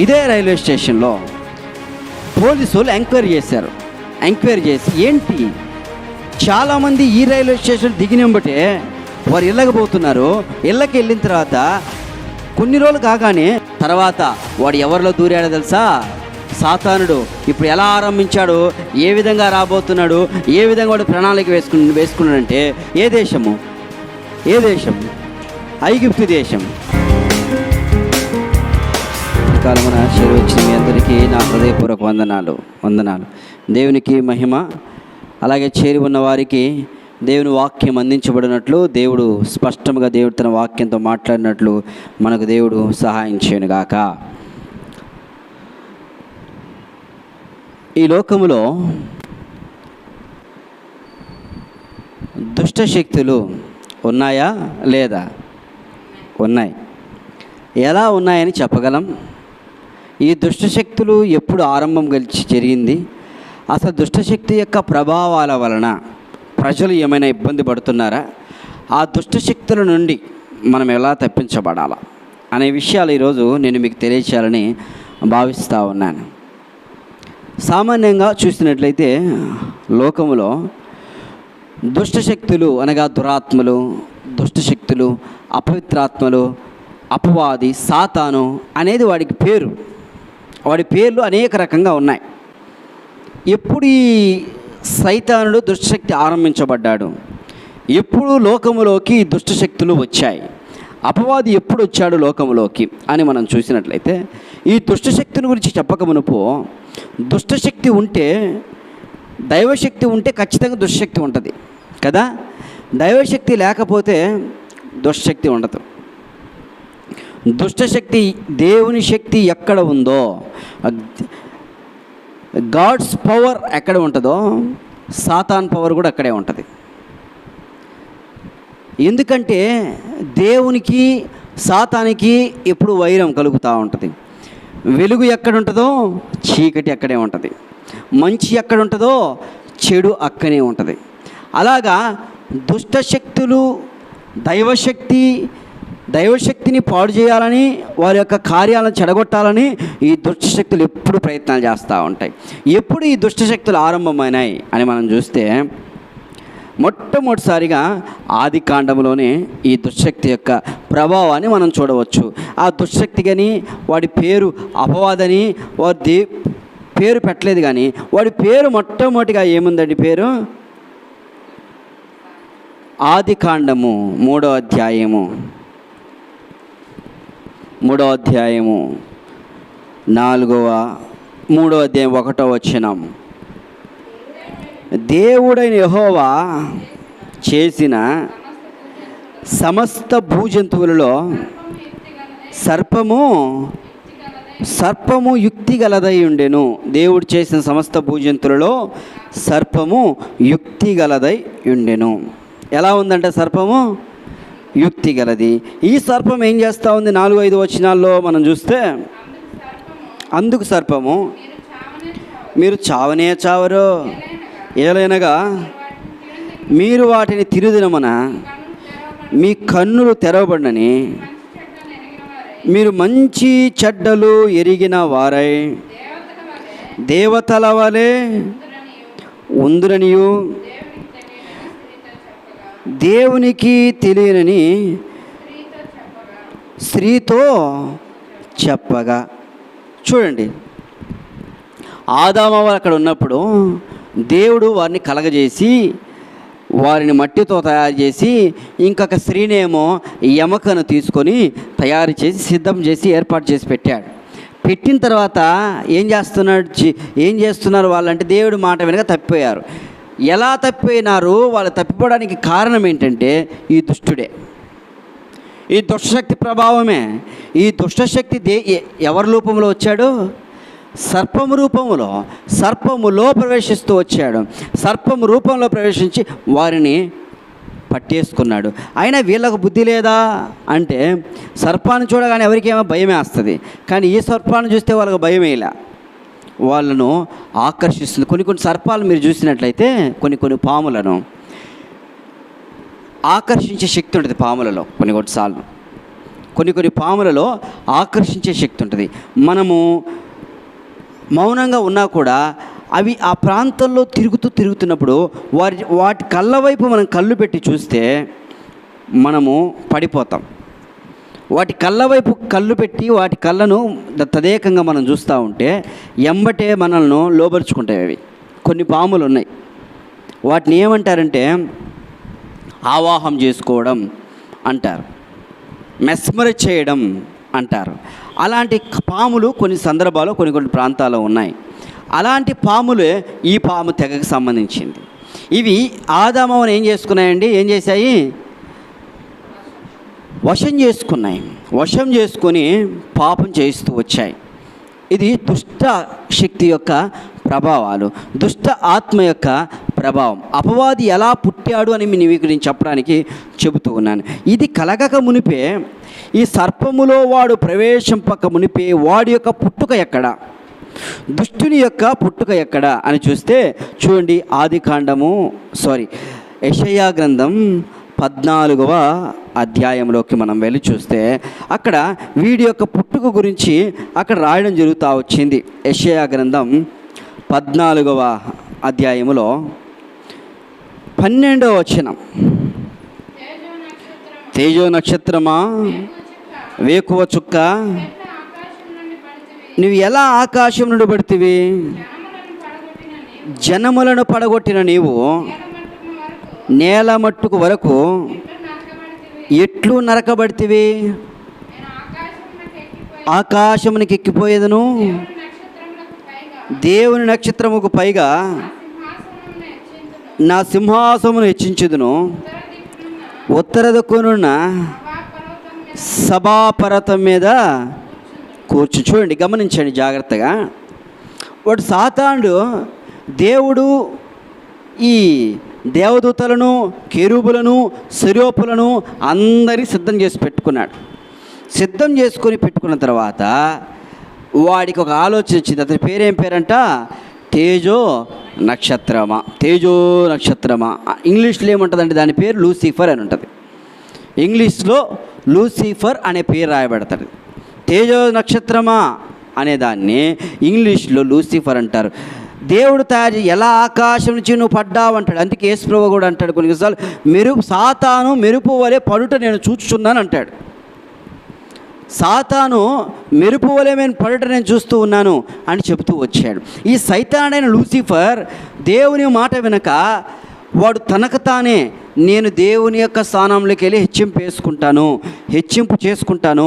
ఇదే రైల్వే స్టేషన్లో పోలీసులు ఎంక్వైరీ చేసి ఏంటి చాలామంది ఈ రైల్వే స్టేషన్ దిగినంబటే వారు ఇళ్ళకి పోతున్నారు. ఇళ్ళకి వెళ్ళిన తర్వాత కొన్ని రోజులు కాగానే తర్వాత వాడు ఎవరిలో దూరాడో తెలుసా? సాతానుడు. ఇప్పుడు ఎలా ఆరంభించాడు, ఏ విధంగా రాబోతున్నాడు, ఏ విధంగా వాడు ప్రణాళిక వేసుకున్నాడంటే ఏ దేశం? ఐగుప్తు దేశం. కాలమున చేరి వచ్చిన మీ అందరికీ నా హృదయపూర్వక వందనాలు. దేవునికి మహిమ. అలాగే చేరి ఉన్న వారికి దేవుని వాక్యం అందించబడినట్లు, దేవుడు స్పష్టంగా దేవుడు తన వాక్యంతో మాట్లాడినట్లు మనకు దేవుడు సహాయం చేయనుగాక. ఈ లోకములో దుష్ట శక్తులు ఉన్నాయా లేదా? ఉన్నాయి. ఎలా ఉన్నాయని చెప్పగలం? ఈ దుష్టశక్తులు ఎప్పుడు ఆరంభం జరిగింది? అసలు దుష్టశక్తి యొక్క ప్రభావాల వలన ప్రజలు ఏమైనా ఇబ్బంది పడుతున్నారా? ఆ దుష్టశక్తుల నుండి మనం ఎలా తప్పించబడాలా అనే విషయాలు ఈరోజు నేను మీకు తెలియచేయాలని భావిస్తూ ఉన్నాను. సామాన్యంగా చూసినట్లయితే లోకములో దుష్టశక్తులు అనగా దురాత్మలు, దుష్టశక్తులు, అపవిత్రాత్మలు, అపవాది, సాతాను అనేది వాడి పేర్లు అనేక రకంగా ఉన్నాయి. ఎప్పుడు ఈ సైతానుడు దుష్టశక్తి ఆరంభించబడ్డాడు? ఎప్పుడు లోకములోకి దుష్టశక్తులు వచ్చాయి? అపవాది ఎప్పుడు వచ్చాడు లోకములోకి అని మనం చూసినట్లయితే, ఈ దుష్టశక్తిని గురించి చెప్పక మునుపు, దుష్టశక్తి ఉంటే దైవశక్తి ఉంటే ఖచ్చితంగా దుష్టశక్తి ఉంటుంది కదా. దైవశక్తి లేకపోతే దుష్టశక్తి ఉండదు. దుష్టశక్తి, దేవుని శక్తి ఎక్కడ ఉందో, గాడ్స్ పవర్ ఎక్కడ ఉంటుందో సాతాన్ పవర్ కూడా అక్కడే ఉంటుంది. ఎందుకంటే దేవునికి సాతానికి ఎప్పుడు వైరం కలుగుతూ ఉంటుంది. వెలుగు ఎక్కడ ఉంటుందో చీకటి అక్కడే ఉంటుంది. మంచి ఎక్కడ ఉంటుందో చెడు అక్కడే ఉంటుంది. అలాగా దుష్టశక్తులు దైవశక్తిని పాడు చేయాలని, వారి యొక్క కార్యాలను చెడగొట్టాలని ఈ దుష్టశక్తులు ఎప్పుడు ప్రయత్నాలు చేస్తూ ఉంటాయి. ఎప్పుడు ఈ దుష్టశక్తులు ఆరంభమైనాయి అని మనం చూస్తే, మొట్టమొదటిసారిగా ఆది కాండంలోనే ఈ దుష్టశక్తి యొక్క ప్రభావాన్ని మనం చూడవచ్చు. ఆ దుష్టశక్తి కానీ వాడి పేరు అపవాదని వారి పేరు పెట్టలేదు, కానీ వాడి పేరు మొట్టమొదటిగా ఏముందండి? పేరు ఆది కాండము 3వ అధ్యాయము 1వ వచనం. దేవుడైన యెహోవా చేసిన సమస్త భూజంతువులలో సర్పము యుక్తి గలదై ఉండెను. దేవుడు చేసిన సమస్త భూజంతువులలో సర్పము యుక్తి గలదై ఉండెను. ఎలా ఉందంటే సర్పము యుక్తి గలది. ఈ సర్పం ఏం చేస్తూ ఉంది? 4-5 వచనాల్లో మనం చూస్తే, అందుకు సర్పము, మీరు చావనే చావరు, ఏలైనగా మీరు వాటిని తిరుదినమున మీ కన్నులు తెరవబడినని, మీరు మంచి చెడ్డలు ఎరిగిన వారై దేవతల వలె ఉందురనియు దేవునికి తెలియనని స్త్రీతో చెప్పగా. చూడండి, ఆదాము అక్కడ ఉన్నప్పుడు దేవుడు వారిని కలగజేసి వారిని మట్టితో తయారు చేసి ఇంకొక స్త్రీనేమో ఎముకను తీసుకొని తయారు చేసి సిద్ధం చేసి ఏర్పాటు చేసి పెట్టాడు. పెట్టిన తర్వాత ఏం చేస్తున్నారు వాళ్ళంటే దేవుడి మాట వెనుక తప్పిపోయారు. ఎలా తప్పిపోయినారు? వాళ్ళు తప్పిపోవడానికి కారణం ఏంటంటే ఈ దుష్టుడే, ఈ దుష్టశక్తి ప్రభావమే. ఈ దుష్టశక్తి ఎవరి రూపంలో వచ్చాడు? సర్పము రూపంలో, సర్పములో ప్రవేశిస్తూ వచ్చాడు. సర్పము రూపంలో ప్రవేశించి వారిని పట్టేసుకున్నాడు. అయినా వీళ్ళకు బుద్ధి లేదా అంటే, సర్పాన్ని చూడగానే ఎవరికేమో భయమే వస్తుంది, కానీ ఈ సర్పాన్ని చూస్తే వాళ్ళకు భయమేలా, వాళ్ళను ఆకర్షిస్తుంది. కొన్ని సర్పాలు మీరు చూసినట్లయితే కొన్ని పాములను ఆకర్షించే శక్తి ఉంటుంది పాములలో కొన్నిసార్లు. కొన్ని పాములలో ఆకర్షించే శక్తి ఉంటుంది. మనము మౌనంగా ఉన్నా కూడా అవి ఆ ప్రాంతంలో తిరుగుతున్నప్పుడు వాటి కళ్ళ వైపు మనం కళ్ళు పెట్టి చూస్తే మనము పడిపోతాం. వాటి కళ్ళ వైపు కళ్ళు పెట్టి వాటి కళ్ళను తదేకంగా మనం చూస్తూ ఉంటే ఎంబటే మనల్ని లోబరుచుకుంటాయి. అవి కొన్ని పాములు ఉన్నాయి, వాటిని ఏమంటారంటే ఆవాహం చేసుకోవడం అంటారు, మెస్మరైజ్ చేయడం అంటారు. అలాంటి పాములు కొన్ని సందర్భాల్లో కొన్ని ప్రాంతాల్లో ఉన్నాయి. అలాంటి పాములే ఈ పాము తెగకు సంబంధించింది. ఇవి ఆదామని ఏం చేశాయి? వశం చేసుకొని పాపం చేస్తూ వచ్చాయి. ఇది దుష్ట శక్తి యొక్క ప్రభావాలు, దుష్ట ఆత్మ యొక్క ప్రభావం. అపవాది ఎలా పుట్టాడు అని మీకు నేను చెప్పడానికి చెబుతూ ఉన్నాను. ఇది కలగక మునిపే, ఈ సర్పములో వాడు ప్రవేశింపక మునిపే వాడి యొక్క పుట్టుక ఎక్కడ, దుష్టుని యొక్క పుట్టుక ఎక్కడ అని చూడండి. యెషయా గ్రంథం 14వ అధ్యాయంలోకి మనం వెళ్ళి చూస్తే అక్కడ వీడి యొక్క పుట్టుక గురించి అక్కడ రాయడం జరుగుతూ వచ్చింది. యెషయా గ్రంథం 14వ అధ్యాయములో 12వ వచనం, తేజో నక్షత్రమా వేకువ చుక్క, నువ్వు ఎలా ఆకాశం నుండి పడితివి? జనములను పడగొట్టిన నీవు నేల మట్టుకు వరకు ఎట్లు నరకబడితివి? ఆకాశమునికి ఎక్కిపోయేదను, దేవుని నక్షత్రముకు పైగా నా సింహాసమును హెచ్చించుదును, ఉత్తర దిక్కునున్న సభాపర్వతం మీద చూడండి, గమనించండి జాగ్రత్తగా. వాడు సాతానుడు దేవుడు ఈ దేవదూతలను, కెరూబులను, సెరూపులను అందరి సిద్ధం చేసుకొని పెట్టుకున్న తర్వాత వాడికి ఒక ఆలోచన వచ్చింది. అతని పేరేం పేరంట? తేజో నక్షత్రమా. ఇంగ్లీష్లో ఏముంటుందంటే దాని పేరు లూసిఫర్ అని ఉంటుంది. ఇంగ్లీష్లో లూసిఫర్ అనే పేరు రాయబడతాడు. తేజో నక్షత్రమా అనే దాన్ని ఇంగ్లీష్లో లూసిఫర్ అంటారు. దేవుడు తయారు ఎలా ఆకాశం నుంచి నువ్వు పడ్డావు అంటాడు. అందుకే యేసుప్రభువు కూడా అంటాడు కొన్నిసార్లు, సాతాను మెరుపు వలె పడుట నేను చూస్తున్నాను అంటాడు. సాతాను మెరుపు వలె పడుట నేను చూస్తూ ఉన్నాను అని చెబుతూ వచ్చాడు. ఈ సైతానైన లూసిఫర్ దేవుని మాట వినక వాడు తనకు తానే నేను దేవుని యొక్క స్థానంలోకి వెళ్ళి హెచ్చింపు చేసుకుంటాను,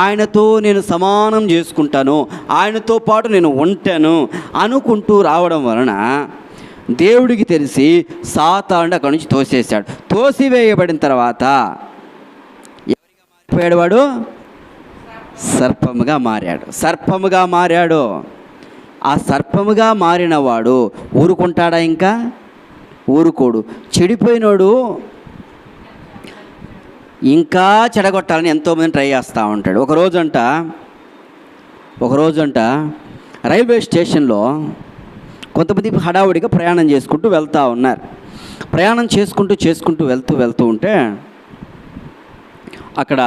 ఆయనతో నేను సమానం చేసుకుంటాను, ఆయనతో పాటు నేను ఉంటాను అనుకుంటూ రావడం వలన దేవుడికి తెలిసి సాతానుడు అక్కడి నుంచి తోసేశాడు. తోసివేయబడిన తర్వాత ఎవరిగా మారిపోయాడు? వాడు సర్పముగా మారాడు. ఆ సర్పముగా మారిన వాడు ఊరుకుంటాడా? ఇంకా ఊరుకోడు. చెడిపోయినోడు ఇంకా చెడగొట్టాలని ఎంతోమంది ట్రై చేస్తూ ఉంటాడు. ఒకరోజంట రైల్వే స్టేషన్లో కొంతమంది హడావుడిగా ప్రయాణం చేసుకుంటూ వెళ్తూ ఉన్నారు. ప్రయాణం చేసుకుంటూ వెళ్తూ ఉంటే అక్కడ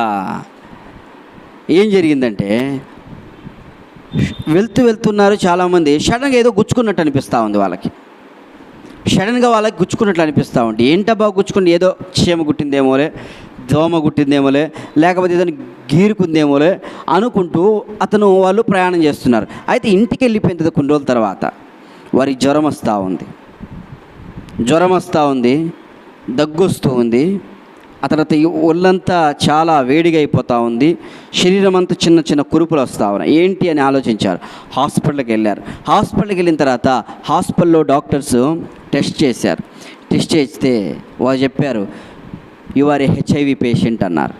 ఏం జరిగిందంటే వెళ్తున్నారు చాలామంది. సడన్గా ఏదో గుచ్చుకున్నట్టు అనిపిస్తూ ఉంది వాళ్ళకి. గుచ్చుకున్నట్లు అనిపిస్తూ ఉంటే ఏంటబ్బా గుచ్చుకుంటే, ఏదో చీమ గుట్టిందేమోలే, దోమ గుట్టిందేమోలే, లేకపోతే ఏదైనా గీరుకుందేమోలే అనుకుంటూ వాళ్ళు ప్రయాణం చేస్తున్నారు. అయితే ఇంటికి వెళ్ళిపోయిన కొన్ని రోజుల తర్వాత వారికి జ్వరం వస్తూ ఉంది, దగ్గు వస్తూ ఉంది. ఆ తర్వాత ఒళ్ళంతా చాలా వేడిగా అయిపోతూ ఉంది, శరీరం అంతా చిన్న కురుపులు వస్తూ ఉన్నాయి. ఏంటి అని ఆలోచించారు. హాస్పిటల్కి వెళ్ళిన తర్వాత హాస్పిటల్లో డాక్టర్స్ టెస్ట్ చేస్తే వాళ్ళు చెప్పారు, you are a HIV patient అన్నారు.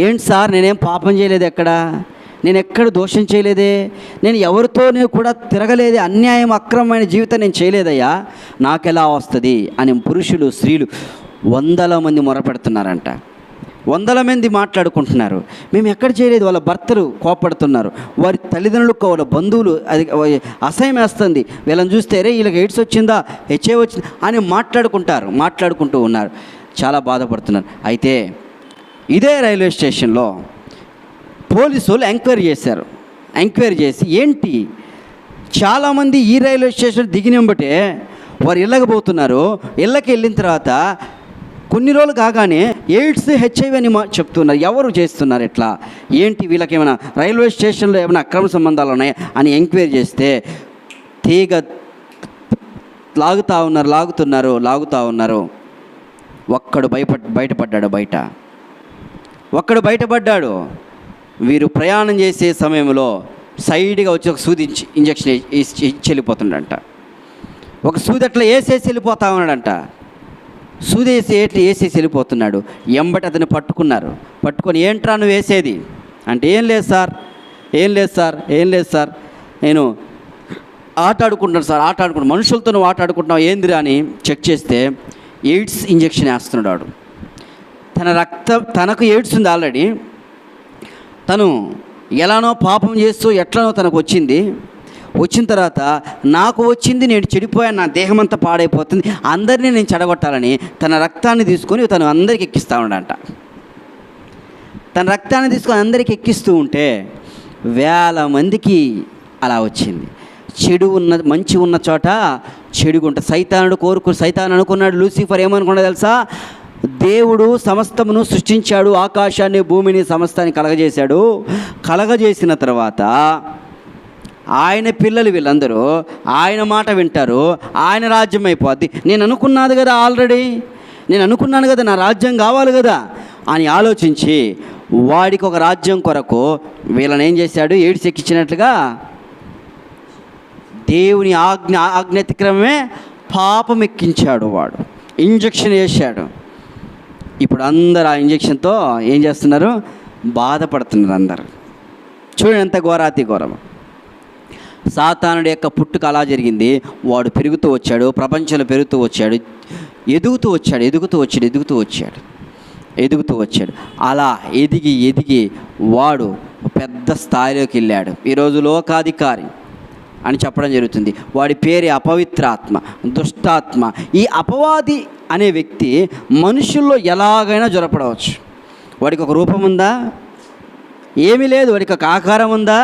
ఏంటి సార్, నేనేం పాపం చేయలేదు, నేను ఎక్కడ దోషం చేయలేదే, నేను ఎవరితోనే కూడా తిరగలేదే, అన్యాయం అక్రమమైన జీవితం నేను చేయలేదయ్యా, నాకెలా వస్తుంది అని పురుషులు స్త్రీలు 100 మంది మొరపెడుతున్నారంట. 100 మంది మాట్లాడుకుంటున్నారు, మేము ఎక్కడ చేయలేదు. వాళ్ళ భర్తలు కోపడుతున్నారు, వారి తల్లిదండ్రులకు, వాళ్ళ బంధువులు అది అసహ్యం వేస్తుంది. వీళ్ళని చూస్తే వీళ్ళకి ఎయిడ్స్ వచ్చిందా, HIV వచ్చిందా అని మాట్లాడుకుంటూ ఉన్నారు. చాలా బాధపడుతున్నారు. అయితే ఇదే రైల్వే స్టేషన్లో పోలీసు వాళ్ళు ఎంక్వైరీ చేశారు. ఎంక్వైరీ చేసి ఏంటి చాలామంది ఈ రైల్వే స్టేషన్ దిగినంబటే వారు ఇళ్ళకి పోతున్నారు, ఇళ్ళకి వెళ్ళిన తర్వాత కొన్ని రోజులు కాగానే ఎయిడ్స్ హెచ్ఐవి అని చెప్తున్నారు. ఎవరు చేస్తున్నారు ఇట్లా, ఏంటి వీళ్ళకి ఏమైనా రైల్వే స్టేషన్లో ఏమైనా అక్రమ సంబంధాలు ఉన్నాయా అని ఎంక్వైరీ చేస్తే తీగ లాగుతూ ఉన్నారు. ఒక్కడు బయటపడ్డాడు. వీరు ప్రయాణం చేసే సమయంలో సైడ్గా వచ్చి ఒక సూది ఇంజక్షన్ ఇచ్చి వెళ్ళిపోతుండంట. ఒక సూది అట్లా వేసేసి వెళ్ళిపోతా ఉన్నాడంట. సూది వేసేసి వెళ్ళిపోతున్నాడు. ఎంబటి అతను పట్టుకొని ఏంట్రా నువ్వు వేసేది అంటే, ఏం లేదు సార్ నేను ఆట ఆడుకుంటున్నాను మనుషులతో నువ్వు ఆట ఆడుకుంటున్నావు ఏందిరా అని చెక్ చేస్తే ఎయిడ్స్ ఇంజక్షన్ వేస్తున్నాడు. తనకు ఎయిడ్స్ ఉంది ఆల్రెడీ. తను ఎలానో పాపం చేస్తూ ఎట్లనో తనకు వచ్చిన తర్వాత నాకు వచ్చింది, నేను చెడిపోయాను, నా దేహం అంతా పాడైపోతుంది, అందరినీ నేను చెడగొట్టాలని తన రక్తాన్ని తీసుకొని తను అందరికి ఎక్కిస్తూ ఉన్నాడంట. తన రక్తాన్ని తీసుకొని అందరికి ఎక్కిస్తూ ఉంటే వేల మందికి అలా వచ్చింది. మంచి ఉన్న చోట చెడుగుంట. సైతాను అనుకున్నాడు, లూసిఫర్ ఏమనుకున్నాడు తెలుసా, దేవుడు సమస్తమును సృష్టించాడు, ఆకాశాన్ని భూమిని సమస్తాన్ని కలగజేసిన తర్వాత ఆయన పిల్లలు వీళ్ళందరూ ఆయన మాట వింటారు, ఆయన రాజ్యం అయిపోద్ది. నేను అనుకున్నాను కదా నా రాజ్యం కావాలి కదా అని ఆలోచించి వాడికి ఒక రాజ్యం కొరకు వీళ్ళని ఏం చేశాడు, ఎయిడ్స్ ఎక్కించినట్లుగా దేవుని ఆజ్ఞాతిక్రమమే పాపం ఎక్కించాడు. వాడు ఇంజక్షన్ వేశాడు. ఇప్పుడు అందరు ఆ ఇంజక్షన్తో ఏం చేస్తున్నారు, బాధపడుతున్నారు అందరు. చూడండి ఎంత ఘోరం. సాతానుడి యొక్క పుట్టుక అలా జరిగింది. వాడు పెరుగుతూ వచ్చాడు, ప్రపంచంలో పెరుగుతూ వచ్చాడు, ఎదుగుతూ వచ్చాడు. అలా ఎదిగి వాడు పెద్ద స్థాయిలోకి వెళ్ళాడు. ఈరోజు లోకాధికారి అని చెప్పడం జరుగుతుంది. వాడి పేరే అపవిత్రాత్మ, దుష్టాత్మ. ఈ అపవాది అనే వ్యక్తి మనుషుల్లో ఎలాగైనా జొరపడవచ్చు. వాడికి ఒక రూపం ఉందా? ఏమీ లేదు. వాడికి ఒక ఆకారం ఉందా?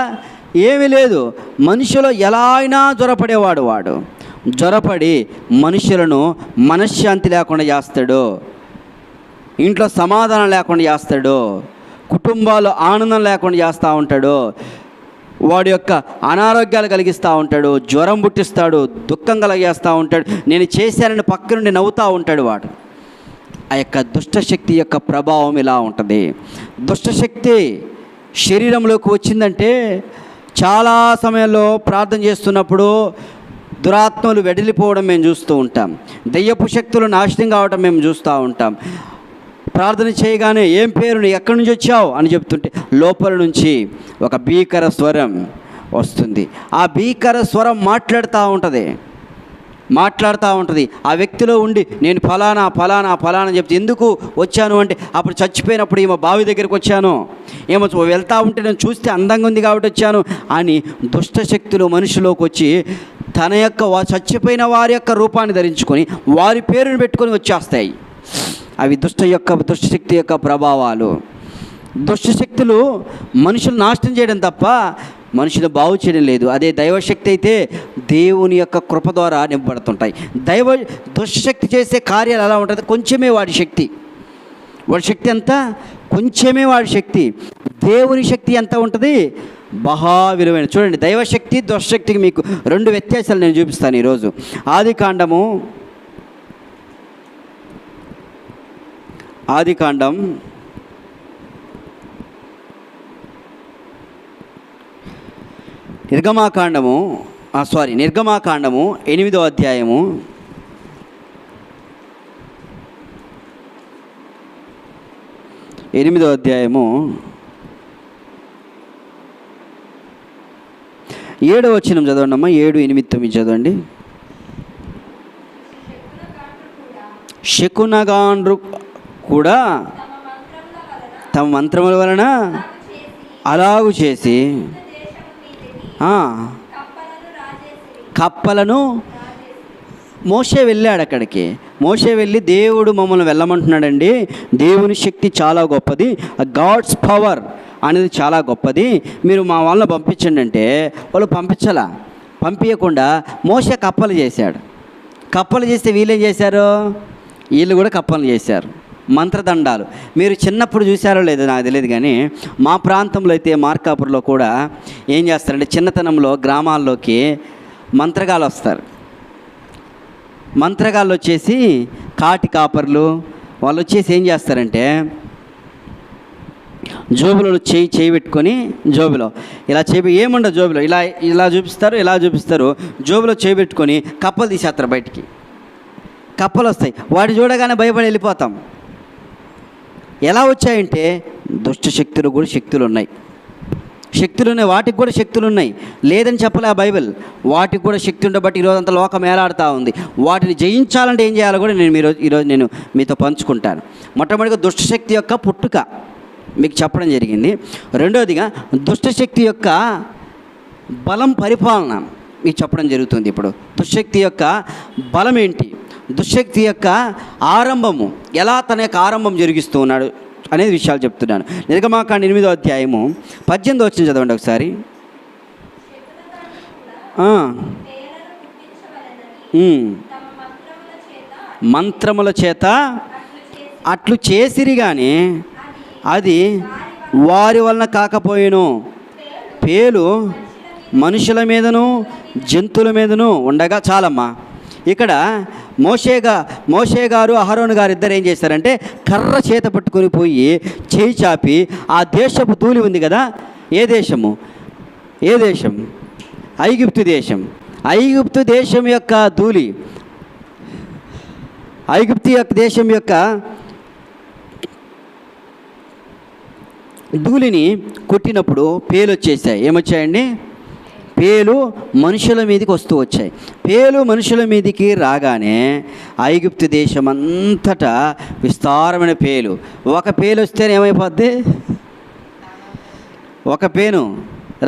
ఏమీ లేదు. మనుషులో ఎలా అయినా వాడు జొరపడి మనుషులను మనశ్శాంతి లేకుండా చేస్తాడు, ఇంట్లో సమాధానం లేకుండా చేస్తాడు, కుటుంబాల్లో ఆనందం లేకుండా చేస్తూ ఉంటాడు, వాడి యొక్క అనారోగ్యాలు కలిగిస్తూ ఉంటాడు, జ్వరం పుట్టిస్తాడు, దుఃఖం కలిగేస్తూ ఉంటాడు, నేను చేశానని పక్క నుండి నవ్వుతూ ఉంటాడు. వాడు ఆ యొక్క దుష్టశక్తి యొక్క ప్రభావం ఇలా ఉంటుంది. దుష్టశక్తి శరీరంలోకి వచ్చిందంటే చాలా సమయంలో ప్రార్థన చేస్తున్నప్పుడు దురాత్మలు వెడలిపోవడం మేము చూస్తూ ఉంటాం. దెయ్యపు శక్తులు నాశనం కావడం మేము చూస్తూ ఉంటాం. ప్రార్థన చేయగానే ఏం పేరు, ఎక్కడి నుంచి వచ్చావు అని చెప్తుంటే లోపల నుంచి ఒక భీకర స్వరం వస్తుంది. ఆ భీకర స్వరం మాట్లాడుతూ ఉంటుంది. ఆ వ్యక్తిలో ఉండి నేను ఫలానా చెప్తే ఎందుకు వచ్చాను అంటే, అప్పుడు చచ్చిపోయినప్పుడు ఏమో బావి దగ్గరికి వచ్చాను, ఏమో వెళ్తూ ఉంటే నేను చూస్తే అందంగా ఉంది కాబట్టి వచ్చాను అని దుష్టశక్తులు మనిషిలోకి వచ్చి తన యొక్క చచ్చిపోయిన వారి యొక్క రూపాన్ని ధరించుకొని వారి పేరుని పెట్టుకొని వచ్చేస్తాయి. అవి దుష్టశక్తి యొక్క ప్రభావాలు. దుష్టశక్తులు మనుషులు నాశనం చేయడం తప్ప మనుషులు బాగు చేయడం లేదు. అదే దైవశక్తి అయితే దేవుని యొక్క కృప ద్వారా నింపబడుతుంటాయి. దుష్టశక్తి చేసే కార్యాలు ఎలా ఉంటుంది, కొంచెమే వాడి శక్తి ఎంత, కొంచెమే వాడి శక్తి. దేవుని శక్తి ఎంత ఉంటుంది, బహా విలువైన. చూడండి, దైవశక్తి దుష్టశక్తికి మీకు రెండు వ్యత్యాసాలు నేను చూపిస్తాను ఈరోజు. ఆదికాండం నిర్గమాకాండము 8వ అధ్యాయము 7వ వచనం చదవండి అమ్మా. 7, 8, 9 చదవండి. శకునగాండ్రు కూడా తమ మంత్రముల వలన అలాగు చేసి కప్పలను మోషే వెళ్ళాడు అక్కడికి. మోషే వెళ్ళి దేవుడు మమ్మల్ని వెళ్ళమంటున్నాడండి, దేవుని శక్తి చాలా గొప్పది, గాడ్స్ పవర్ అనేది చాలా గొప్పది, మీరు మా వాళ్ళని పంపించండి అంటే వాళ్ళు పంపించకుండా మోషే కప్పలు చేశాడు. కప్పలు చేస్తే వీళ్ళేం చేశారు, వీళ్ళు కూడా కప్పలు చేశారు, మంత్రదండాలు. మీరు చిన్నప్పుడు చూసారో లేదో నాకు తెలియదు, కానీ మా ప్రాంతంలో అయితే మార్కాపురంలో కూడా ఏం చేస్తారంటే చిన్నతనంలో గ్రామాల్లోకి మంత్రగాళ్ళు వస్తారు. మంత్రగాళ్ళు వచ్చేసి కాటి కాపర్లు వాళ్ళు వచ్చేసి ఏం చేస్తారంటే జోబులో చేయి పెట్టుకొని జోబులో ఇలా ఏముండదు జోబులో ఇలా చూపిస్తారు, జోబులో చేయి పెట్టుకొని కప్పలు తీసేస్తారు, బయటికి కప్పలు వస్తాయి. వాటిని చూడగానే భయపడి వెళ్ళిపోతాం. ఎలా వచ్చాయంటే దుష్ట శక్తులు కూడా శక్తులు ఉన్నాయి, వాటికి కూడా శక్తులు ఉన్నాయి, లేదని చెప్పలే ఆ బైబిల్. వాటికి కూడా శక్తి ఉండబట్టి ఈరోజు అంతా లోకం ఏలాడుతూ ఉంది. వాటిని జయించాలంటే ఏం చేయాలో కూడా ఈరోజు నేను మీతో పంచుకుంటాను. మొట్టమొదటిగా దుష్టశక్తి యొక్క పుట్టుక మీకు చెప్పడం జరిగింది. రెండవదిగా దుష్టశక్తి యొక్క బలం పరిపాలన మీకు చెప్పడం జరుగుతుంది. ఇప్పుడు దుష్టశక్తి యొక్క బలం ఏంటి, దుష్టశక్తి యొక్క ఆరంభము ఎలా తన యొక్క ఆరంభం జరిగిస్తూ ఉన్నాడు అనేది విషయాలు చెప్తున్నాను. నిర్గమాకాండ 8వ అధ్యాయము 18వ వచనం చదవండి ఒకసారి. మంత్రముల చేత అట్లు చేసిరి కానీ అది వారి వలన కాకపోయేను, పేలు మనుషుల మీదను జంతువుల మీదను ఉండగా. చాలమ్మా. ఇక్కడ మోషే గారు అహరోను గారు ఇద్దరు ఏం చేశారంటే కర్ర చేత పట్టుకొని పోయి చేయి చాపి ఆ దేశపు ధూళి ఉంది కదా, ఏ దేశం, ఐగుప్తు దేశం యొక్క ధూళి, దేశం యొక్క ధూళిని కొట్టినప్పుడు పేలు వచ్చేసాయి. ఏమొచ్చాయండి, పేలు మనుషుల మీదకి వస్తూ వచ్చాయి. పేలు మనుషుల మీదకి రాగానే ఐగుప్తు దేశం అంతటా విస్తారమైన పేలు. ఒక పేలు వస్తేనే ఏమైపోద్ది, ఒక పేను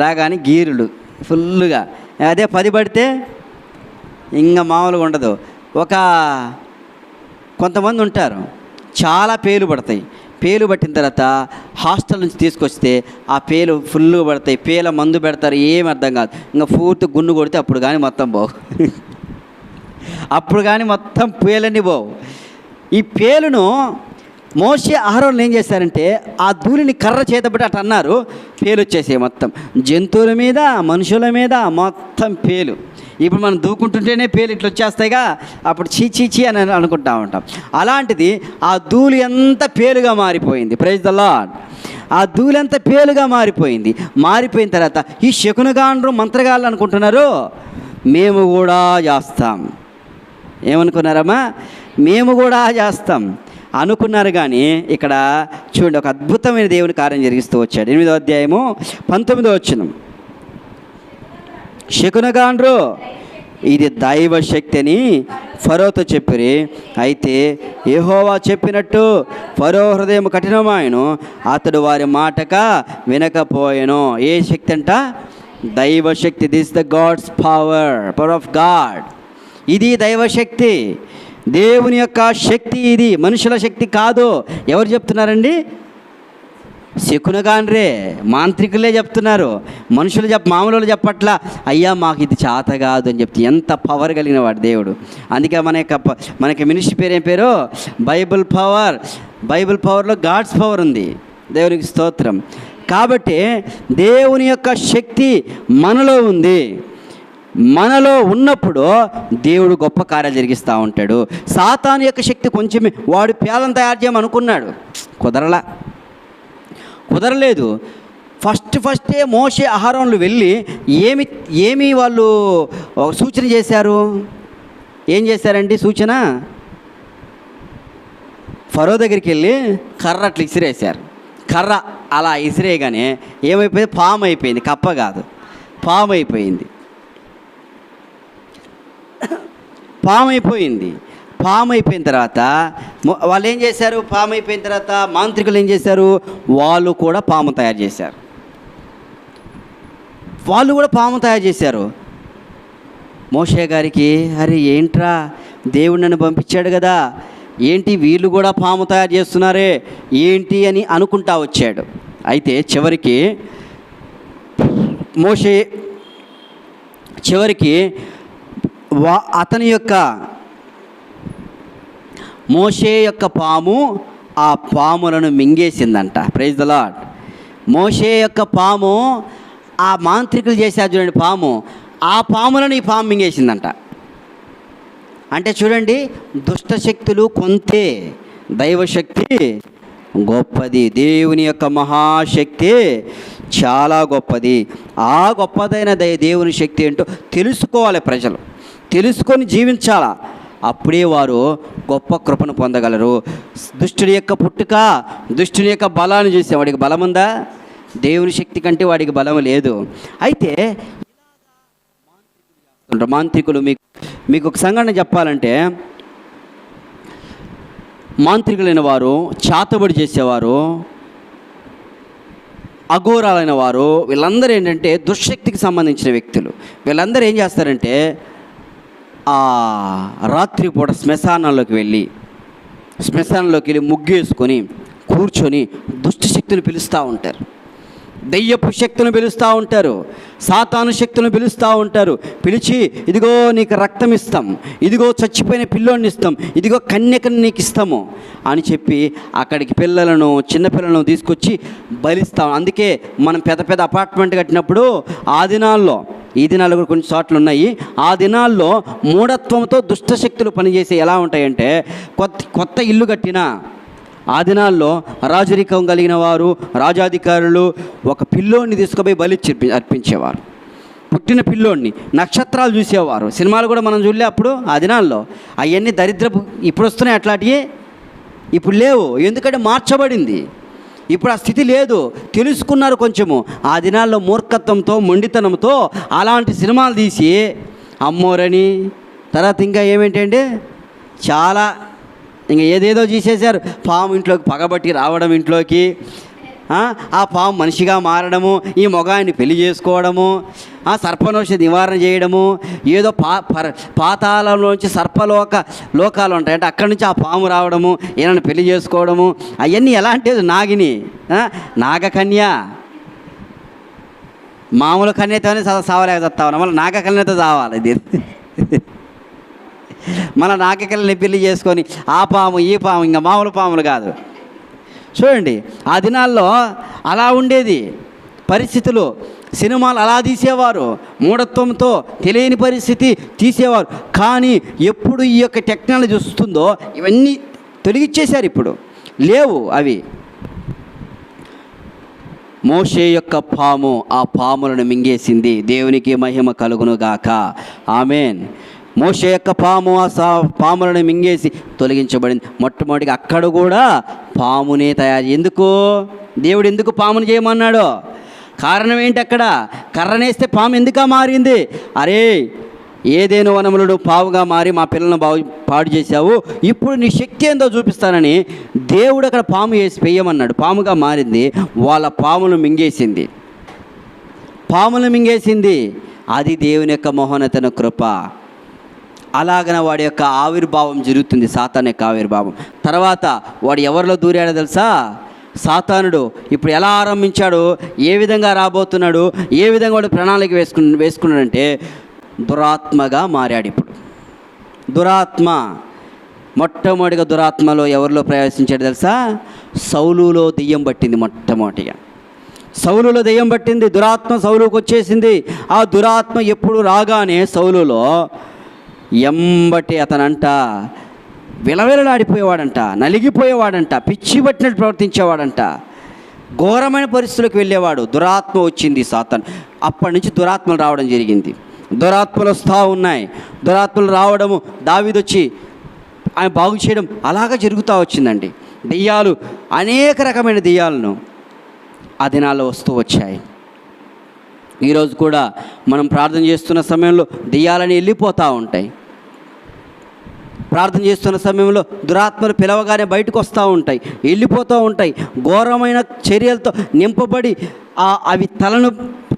రాగానే గీరులు ఫుల్లుగా, అదే 10 పడితే ఇంకా మామూలుగా ఉండదు. కొంతమంది ఉంటారు చాలా పేలు పడతాయి. పేలు పట్టిన తర్వాత హాస్టల్ నుంచి తీసుకొస్తే ఆ పేలు ఫుల్గా పడతాయి. పేల మందు పెడతారు, ఏం అర్థం కాదు. ఇంకా పూర్తి గుండు కొడితే అప్పుడు కానీ మొత్తం పోవు, పేలన్నీ పోవు. ఈ పేలును మోషే అహరోను ఏం చేశారంటే ఆ ధూళిని కర్ర చేతబట్టి అట్లా అన్నారు, పేలు వచ్చేసాయి మొత్తం. జంతువుల మీద మనుషుల మీద మొత్తం పేలు. ఇప్పుడు మనం దూకుంటుంటేనే పేలు ఇట్లా వచ్చేస్తాయిగా, అప్పుడు చీ అని అనుకుంటా ఉంటాం. అలాంటిది ఆ ధూళి అంతా పేలుగా మారిపోయింది. Praise the Lord. ఆ ధూళి అంతా పేలుగా మారిపోయిన తర్వాత ఈ శకునగాండ్రు మంత్రగాళ్ళు అనుకుంటున్నారు మేము కూడా చేస్తాం. ఏమనుకున్నారమ్మా, మేము కూడా చేస్తాం అనుకున్నారు. కానీ ఇక్కడ చూడండి, ఒక అద్భుతమైన దేవుని కార్యం జరిగిస్తూ వచ్చాడు. 8వ అధ్యాయము 19వ వచనం. శకునగాండ్రు ఇది దైవశక్తి అని ఫరోతో చెప్పిరి. అయితే యెహోవా చెప్పినట్టు ఫరో హృదయం కఠినమాయను, అతడు వారి మాటక వినకపోయెను. ఏ శక్తి అంట, దైవశక్తి. This the God's power of God. ఇది దైవశక్తి, దేవుని యొక్క శక్తి. ఇది మనుషుల శక్తి కాదు. ఎవరు చెప్తున్నారండి, శకునగాండ్రే, మాంత్రికులే చెప్తున్నారు. మనుషులు మామూలు చెప్పట్లా, అయ్యా మాకు ఇది చేత కాదు అని చెప్తే. ఎంత పవర్ కలిగిన వాడు దేవుడు. అందుకే మనకి మినిస్ట్రీ పేరు ఏం పేరు, బైబిల్ పవర్లో గాడ్స్ పవర్ ఉంది. దేవునికి స్తోత్రం. కాబట్టి దేవుని యొక్క శక్తి మనలో ఉంది. మనలో ఉన్నప్పుడు దేవుడు గొప్ప కార్యాలు జరిగిస్తూ ఉంటాడు. సాతాను యొక్క శక్తి కొంచెమే. వాడు పేలను తయారు చేయమనుకున్నాడు, కుదరలేదు. ఫస్టే మోషే అహరోనులు వెళ్ళి ఏమి వాళ్ళు సూచన చేశారు. ఏం చేశారండి సూచన, ఫరో దగ్గరికి వెళ్ళి కర్ర అట్లా ఇసిరేశారు. కర్ర అలా ఇసిరేయగానే ఏమైపోయింది, పాము అయిపోయింది. కప్ప కాదు, పాము అయిపోయింది. పాము అయిపోయిన తర్వాత వాళ్ళు ఏం చేశారు, పాము అయిపోయిన తర్వాత మాంత్రికులు ఏం చేశారు, వాళ్ళు కూడా పాము తయారు చేశారు. మోషే గారికి అరే ఏంట్రా దేవుడు నన్ను పంపించాడు కదా, ఏంటి వీళ్ళు కూడా పాము తయారు చేస్తున్నారే ఏంటి అని అనుకుంటా వచ్చాడు. అయితే చివరికి మోషే అతని యొక్క మోషే యొక్క పాము ఆ పాములను మింగేసిందంట. Praise the Lord. మోషే యొక్క పాము, ఆ మాంత్రికులు చేశారు చూడండి పాము, ఆ పాములను ఈ పాము మింగేసిందంట. అంటే చూడండి, దుష్టశక్తులు కొంతే, దైవశక్తి గొప్పది. దేవుని యొక్క మహాశక్తి చాలా గొప్పది. ఆ గొప్పదైన దేవుని శక్తి ఏంటో తెలుసుకోవాలి ప్రజలు, తెలుసుకొని జీవించాలా. అప్పుడే వారు గొప్ప కృపను పొందగలరు. దుష్టుడి యొక్క పుట్టుక, దుష్టుని యొక్క బలాన్ని చూసే వాడికి బలం ఉందా? దేవుని శక్తి కంటే వాడికి బలం లేదు. అయితే మాంత్రికులు, మీకు ఒక సంఘటన చెప్పాలంటే, మాంత్రికులైన వారు, చాతబడి చేసేవారు, అఘోరాలైన వారు, వీళ్ళందరూ ఏంటంటే దుశ్శక్తికి సంబంధించిన వ్యక్తులు. వీళ్ళందరూ ఏం చేస్తారంటే రాత్రిపూట శ్మశానంలోకి వెళ్ళి ముగ్గేసుకొని కూర్చొని దుష్టశక్తులు పిలుస్తూ ఉంటారు, దెయ్యపు శక్తులను పిలుస్తూ ఉంటారు, సాతాను శక్తులను పిలుస్తూ ఉంటారు. పిలిచి, ఇదిగో నీకు రక్తం ఇస్తాం, ఇదిగో చచ్చిపోయిన పిల్లోడిని ఇస్తాం, ఇదిగో కన్యకని నీకు ఇస్తాము అని చెప్పి అక్కడికి చిన్నపిల్లలను తీసుకొచ్చి బలిస్తాం. అందుకే మనం పెద్ద అపార్ట్మెంట్ కట్టినప్పుడు ఈ దినాల్లో కూడా కొన్ని చోట్ల ఉన్నాయి, ఆ దినాల్లో మూఢత్వంతో దుష్టశక్తులు పనిచేసే ఎలా ఉంటాయంటే, కొత్త ఇల్లు కట్టినా ఆ దినాల్లో రాజరికం కలిగిన వారు, రాజాధికారులు ఒక పిల్లోడిని తీసుకుపోయి అర్పించేవారు. పుట్టిన పిల్లోడిని, నక్షత్రాలు చూసేవారు. సినిమాలు కూడా మనం చూడలే అప్పుడు ఆ దినాల్లో. అవన్నీ దరిద్రపు ఇప్పుడు వస్తున్నాయి, అట్లాంటివి ఇప్పుడు లేవు. ఎందుకంటే మార్చబడింది. ఇప్పుడు ఆ స్థితి లేదు. తెలుసుకున్నారు కొంచెము. ఆ దినాల్లో మూర్ఖత్వంతో, మొండితనంతో అలాంటి సినిమాలు తీసి అమ్మోరని, తర్వాత ఇంకా ఏమేంటంటే చాలా ఇంకా ఏదేదో చేసేసారు. పాము ఇంట్లోకి పగబట్టి రావడం, ఇంట్లోకి ఆ పాము మనిషిగా మారడము, ఈ మొగాన్ని పెళ్లి చేసుకోవడము, సర్పదోష నివారణ చేయడము, ఏదో పాతాళంలోంచి లోకాలు ఉంటాయి అంటే అక్కడి నుంచి ఆ పాము రావడము, ఏమైనా పెళ్లి చేసుకోవడము, అవన్నీ ఎలాంటిది? నాగిని, నాగకన్య. మామూలు కన్యతోనే సావలేక చస్తావు, మళ్ళీ నాగకన్యతో చావాలి. ఇది మన నాగకన్యని పెళ్లి చేసుకొని ఆ పాము ఈ పాము, ఇంకా మామూలు పాములు కాదు. చూడండి, ఆ దినాల్లో అలా ఉండేది పరిస్థితులు. సినిమాలు అలా తీసేవారు, మూఢత్వంతో తెలియని పరిస్థితి తీసేవారు. కానీ ఎప్పుడు ఈ యొక్క టెక్నాలజీ వస్తుందో ఇవన్నీ తొలగిచ్చేశారు, ఇప్పుడు లేవు అవి. మోషే యొక్క పాము ఆ పాములను మింగేసింది. దేవునికి మహిమ కలుగునుగాక. ఆమెన్. మోషే యొక్క పాము పాములను మింగేసి తొలగించబడింది. మొట్టమొదటిగా అక్కడ కూడా పామునే తయారు. ఎందుకు దేవుడు ఎందుకు పామును చేయమన్నాడో కారణం ఏంటి? అక్కడ కర్రనేస్తే పాము ఎందుకు మారింది? అరే, ఏదేను వనములను పావుగా మారి మా పిల్లలను పాడు చేశావు, ఇప్పుడు నీ శక్తి ఏందో చూపిస్తానని దేవుడు అక్కడ పాము వేసి పెయ్యమన్నాడు. పాముగా మారింది. వాళ్ళ పామును మింగేసింది. అది దేవుని యొక్క మహోన్నతన కృప. అలాగన వాడి యొక్క ఆవిర్భావం జరుగుతుంది, సాతాను యొక్క ఆవిర్భావం. తర్వాత వాడు ఎవరిలో దూరాడో తెలుసా? సాతానుడు ఇప్పుడు ఎలా ఆరంభించాడు, ఏ విధంగా రాబోతున్నాడు, ఏ విధంగా వాడు ప్రణాళిక వేసుకున్నాడంటే దురాత్మగా మారాడు. ఇప్పుడు మొట్టమొదటిగా దురాత్మలో ఎవరిలో ప్రవేశించాడు తెలుసా? సౌలులో దెయ్యం పట్టింది. మొట్టమొదటిగా సౌలులో దెయ్యం పట్టింది. దురాత్మ సౌలుకు వచ్చేసింది. ఆ దురాత్మ ఎప్పుడు రాగానే సౌలులో ఎంబటి అతనంట విలవిలలాడిపోయేవాడంట, నలిగిపోయేవాడంట, పిచ్చి పట్టినట్టు ప్రవర్తించేవాడంట, ఘోరమైన పరిస్థితులకు వెళ్ళేవాడు. దురాత్మ వచ్చింది సాతాను. అప్పటి నుంచి దురాత్మలు రావడం జరిగింది. దురాత్మలు వస్తూ ఉన్నాయి. దురాత్మలు రావడము, దావీదు వచ్చి ఆయన బాగు చేయడం, అలాగా జరుగుతూ వచ్చిందండి. దెయ్యాలు, అనేక రకమైన దెయ్యాలను ఆ దినాల్లో వస్తూ వచ్చాయి. ఈరోజు కూడా మనం ప్రార్థన చేస్తున్న సమయంలో దెయ్యాలని వెళ్ళిపోతూ ఉంటాయి. ప్రార్థన చేస్తున్న సమయంలో దురాత్మలు పిలవగానే బయటకు వస్తూ ఉంటాయి, వెళ్ళిపోతూ ఉంటాయి. ఘోరమైన చర్యలతో నింపబడి అవి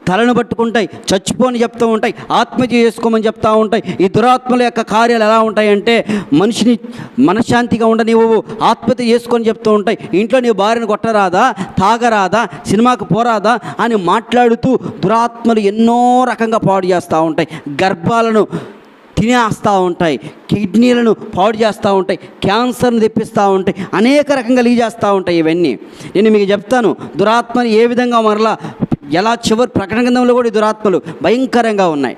తలను పట్టుకుంటాయి, చచ్చిపోని చెప్తూ ఉంటాయి, ఆత్మహత్య చేసుకోమని చెప్తూ ఉంటాయి. ఈ దురాత్మల యొక్క కార్యాలు ఎలా ఉంటాయంటే మనిషిని మనశ్శాంతిగా ఉండనివ్వవు, ఆత్మహత్య చేసుకొని చెప్తూ ఉంటాయి. ఇంట్లో నీ భార్యను కొట్టరాదా, తాగరాదా, సినిమాకు పోరాదా అని మాట్లాడుతూ దురాత్మలు ఎన్నో రకంగా పాడు చేస్తూ ఉంటాయి. గర్భాలను తినేస్తూ ఉంటాయి, కిడ్నీలను పాడు చేస్తూ ఉంటాయి, క్యాన్సర్ను తెప్పిస్తూ ఉంటాయి, అనేక రకంగా చేస్తూ ఉంటాయి. ఇవన్నీ నేను మీకు చెప్తాను. దురాత్మలు ఏ విధంగా మరలా ఎలా చివరి ప్రకటన గ్రంథంలో కూడా ఈ దురాత్మలు భయంకరంగా ఉన్నాయి.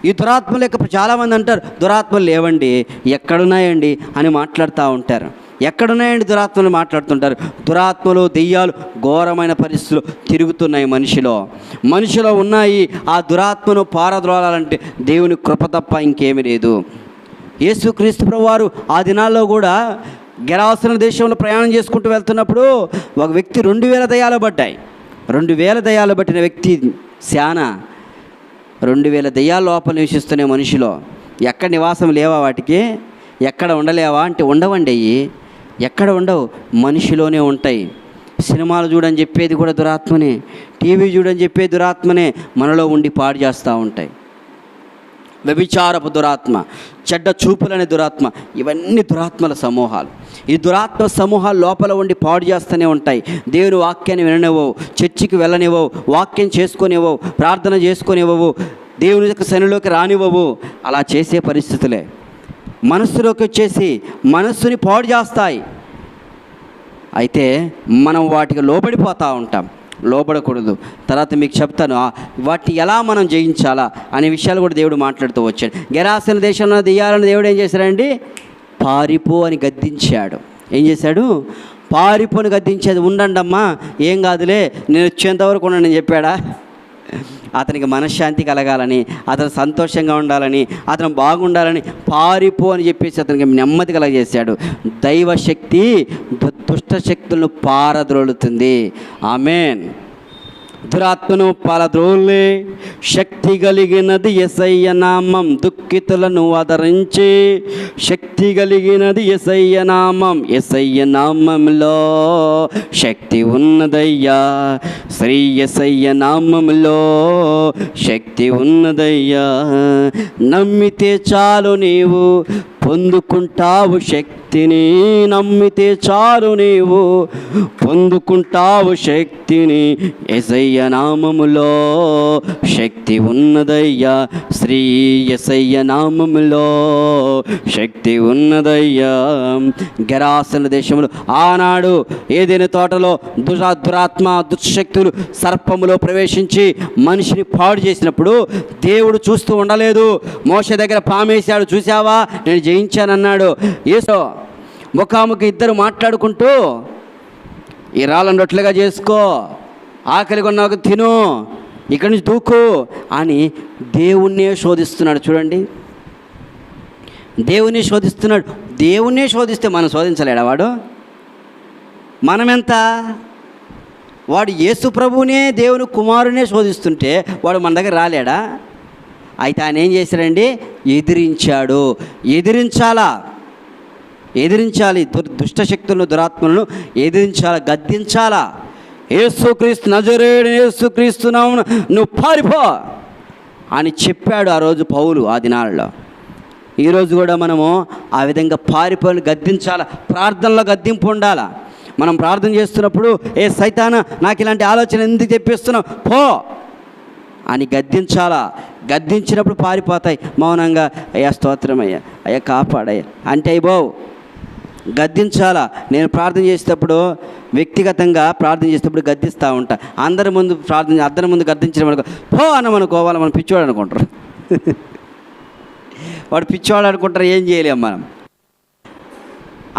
ఈ దురాత్మలు యొక్క చాలామంది అంటారు దురాత్మలు లేవండి, ఎక్కడున్నాయండి అని మాట్లాడుతూ ఉంటారు. ఎక్కడున్నాయండి దురాత్మలు మాట్లాడుతుంటారు. దురాత్మలు, దెయ్యాలు ఘోరమైన పరిస్థితులు తిరుగుతున్నాయి మనిషిలో ఉన్నాయి. ఆ దురాత్మను పారద్రోలాలంటే దేవుని కృప తప్ప ఇంకేమీ లేదు. యేసుక్రీస్తు ప్రభువారు ఆ దినాల్లో కూడా గెరాసన దేశంలో ప్రయాణం చేసుకుంటూ వెళ్తున్నప్పుడు ఒక వ్యక్తి 2000 దయ్యాలు పడ్డాయి. 2000 దయ్యాలు పట్టిన వ్యక్తి శానా 2000 దయ్యాల లోపల నివసిస్తున్న మనిషిలో ఎక్కడ నివాసం లేవా, వాటికి ఎక్కడ ఉండలేవా అంటే ఉండవండి. అయ్యి ఎక్కడ ఉండవు, మనిషిలోనే ఉంటాయి. సినిమాలు చూడని చెప్పేది కూడా దురాత్మనే, టీవీ చూడని చెప్పేది దురాత్మనే మనలో ఉండి పాడు చేస్తూ ఉంటాయి. వ్యభిచారపు దురాత్మ, చెడ్డ చూపులనే దురాత్మ, ఇవన్నీ దురాత్మల సమూహాలు. ఈ దురాత్మ సమూహాలు లోపల ఉండి పాడు చేస్తూనే ఉంటాయి. దేవుని వాక్యాన్ని విననివ్వవు, చర్చికి వెళ్ళనివ్వవు, వాక్యం చేసుకొనివ్వవు, ప్రార్థన చేసుకొనివ్వవు, దేవుని యొక్క శనిలోకి రానివ్వవు. అలా చేసే పరిస్థితులే మనస్సులోకి వచ్చేసి మనస్సుని పాడు చేస్తాయి. అయితే మనం వాటికి లోబడిపోతూ ఉంటాం. లోబడకూడదు. తర్వాత మీకు చెప్తాను వాటిని ఎలా మనం జయించాలా అనే విషయాలు కూడా దేవుడు మాట్లాడుతూ వచ్చాడు. గెరాసన దేశంలో దెయ్యాలను దేవుడు ఏం చేశాడండి, పారిపో అని గద్దించాడు. ఏం చేశాడు, పారిపోని గద్దించేది. ఉండండి అమ్మా, ఏం కాదులే, నేను వచ్చేంతవరకు ఉండండి అని చెప్పాడా? అతనికి మనశ్శాంతి కలగాలని, అతను సంతోషంగా ఉండాలని, అతను బాగుండాలని పారిపో అని చెప్పేసి అతనికి నెమ్మది కలగజేశాడు. దైవశక్తి దుష్టశక్తులను పారద్రోలుతుంది. ఆమేన్. దురాత్మను పారద్రోలే శక్తి కలిగినది యేసయ్య నామం, దుఃఖితులను ఆదరించి శక్తి కలిగినది యేసయ్య నామం. యేసయ్య నామంలో శక్తి ఉన్నదయ్యా, శ్రీ యేసయ్య నామంలో శక్తి ఉన్నదయ్యా. నమ్మితే చాలు నీవు పొందుకుంటావు శక్తిని, నమ్మితే చాలు నీవు పొందుకుంటావు శక్తిని. యేసయ్య నామములో శక్తి ఉన్నదయ్యా, శ్రీ యేసయ్య నామములో శక్తి ఉన్నదయ్యా. గెరాసన దేశంలో ఆనాడు ఏదైనా తోటలో దురాత్మ దుష్టశక్తులు సర్పములో ప్రవేశించి మనిషిని పాడు చేసినప్పుడు దేవుడు చూస్తూ ఉండలేదు. మోషే దగ్గర పామేశాడు, చూసావా నేను జయించానన్నాడు. యేసు ముఖాముఖి ఇద్దరు మాట్లాడుకుంటూ ఈ రాళ్ళను రొట్టెలుగా చేసుకో, ఆకలి కొన్నాక తిను, ఇక్కడి నుంచి దూకు అని దేవుణ్ణే శోధిస్తున్నాడు. చూడండి, దేవుణ్ణి శోధిస్తున్నాడు. దేవుణ్ణే శోధిస్తే మనం శోధించలేడా వాడు? మనమెంత? వాడు యేసు ప్రభువునే దేవుని కుమారునే శోధిస్తుంటే వాడు మన దగ్గర రాలేడా? అయితే ఆయన ఏం చేశాడండి, ఎదిరించాడు. ఎదిరించాలి దుష్టశక్తులను, దురాత్మలను ఎదిరించాలి, గద్దించాలా. యేసుక్రీస్తు నజరేయుడు యేసుక్రీస్తు నామమున నువ్వు పారిపో అని చెప్పాడు ఆ రోజు పౌలు, ఆ దినాలలో. ఈరోజు కూడా మనము ఆ విధంగా పారిపోయి గద్దించాలా. ప్రార్థనలో గద్దింపు ఉండాలా. మనం ప్రార్థన చేస్తున్నప్పుడు ఏ సైతానా నాకు ఇలాంటి ఆలోచన ఎందుకు తెప్పిస్తున్నావు పో అని గద్దించాలా. గద్దించినప్పుడు పారిపోతాయి. మౌనంగా అయ్యా స్తోత్రం, అయ్యా కాపాడయ్యా అంటే అయిపోవు. గద్దించాలా. నేను ప్రార్థన చేసేటప్పుడు వ్యక్తిగతంగా ప్రార్థన చేసేటప్పుడు గద్దిస్తూ ఉంటా. అందరి ముందు గద్దించడం అనుకో పో అన్నమనుకో, వాళ్ళు మనం పిచ్చోడు అనుకుంటారు. వాడు పిచ్చోడు అనుకుంటారు, ఏం చేయలేము మనం.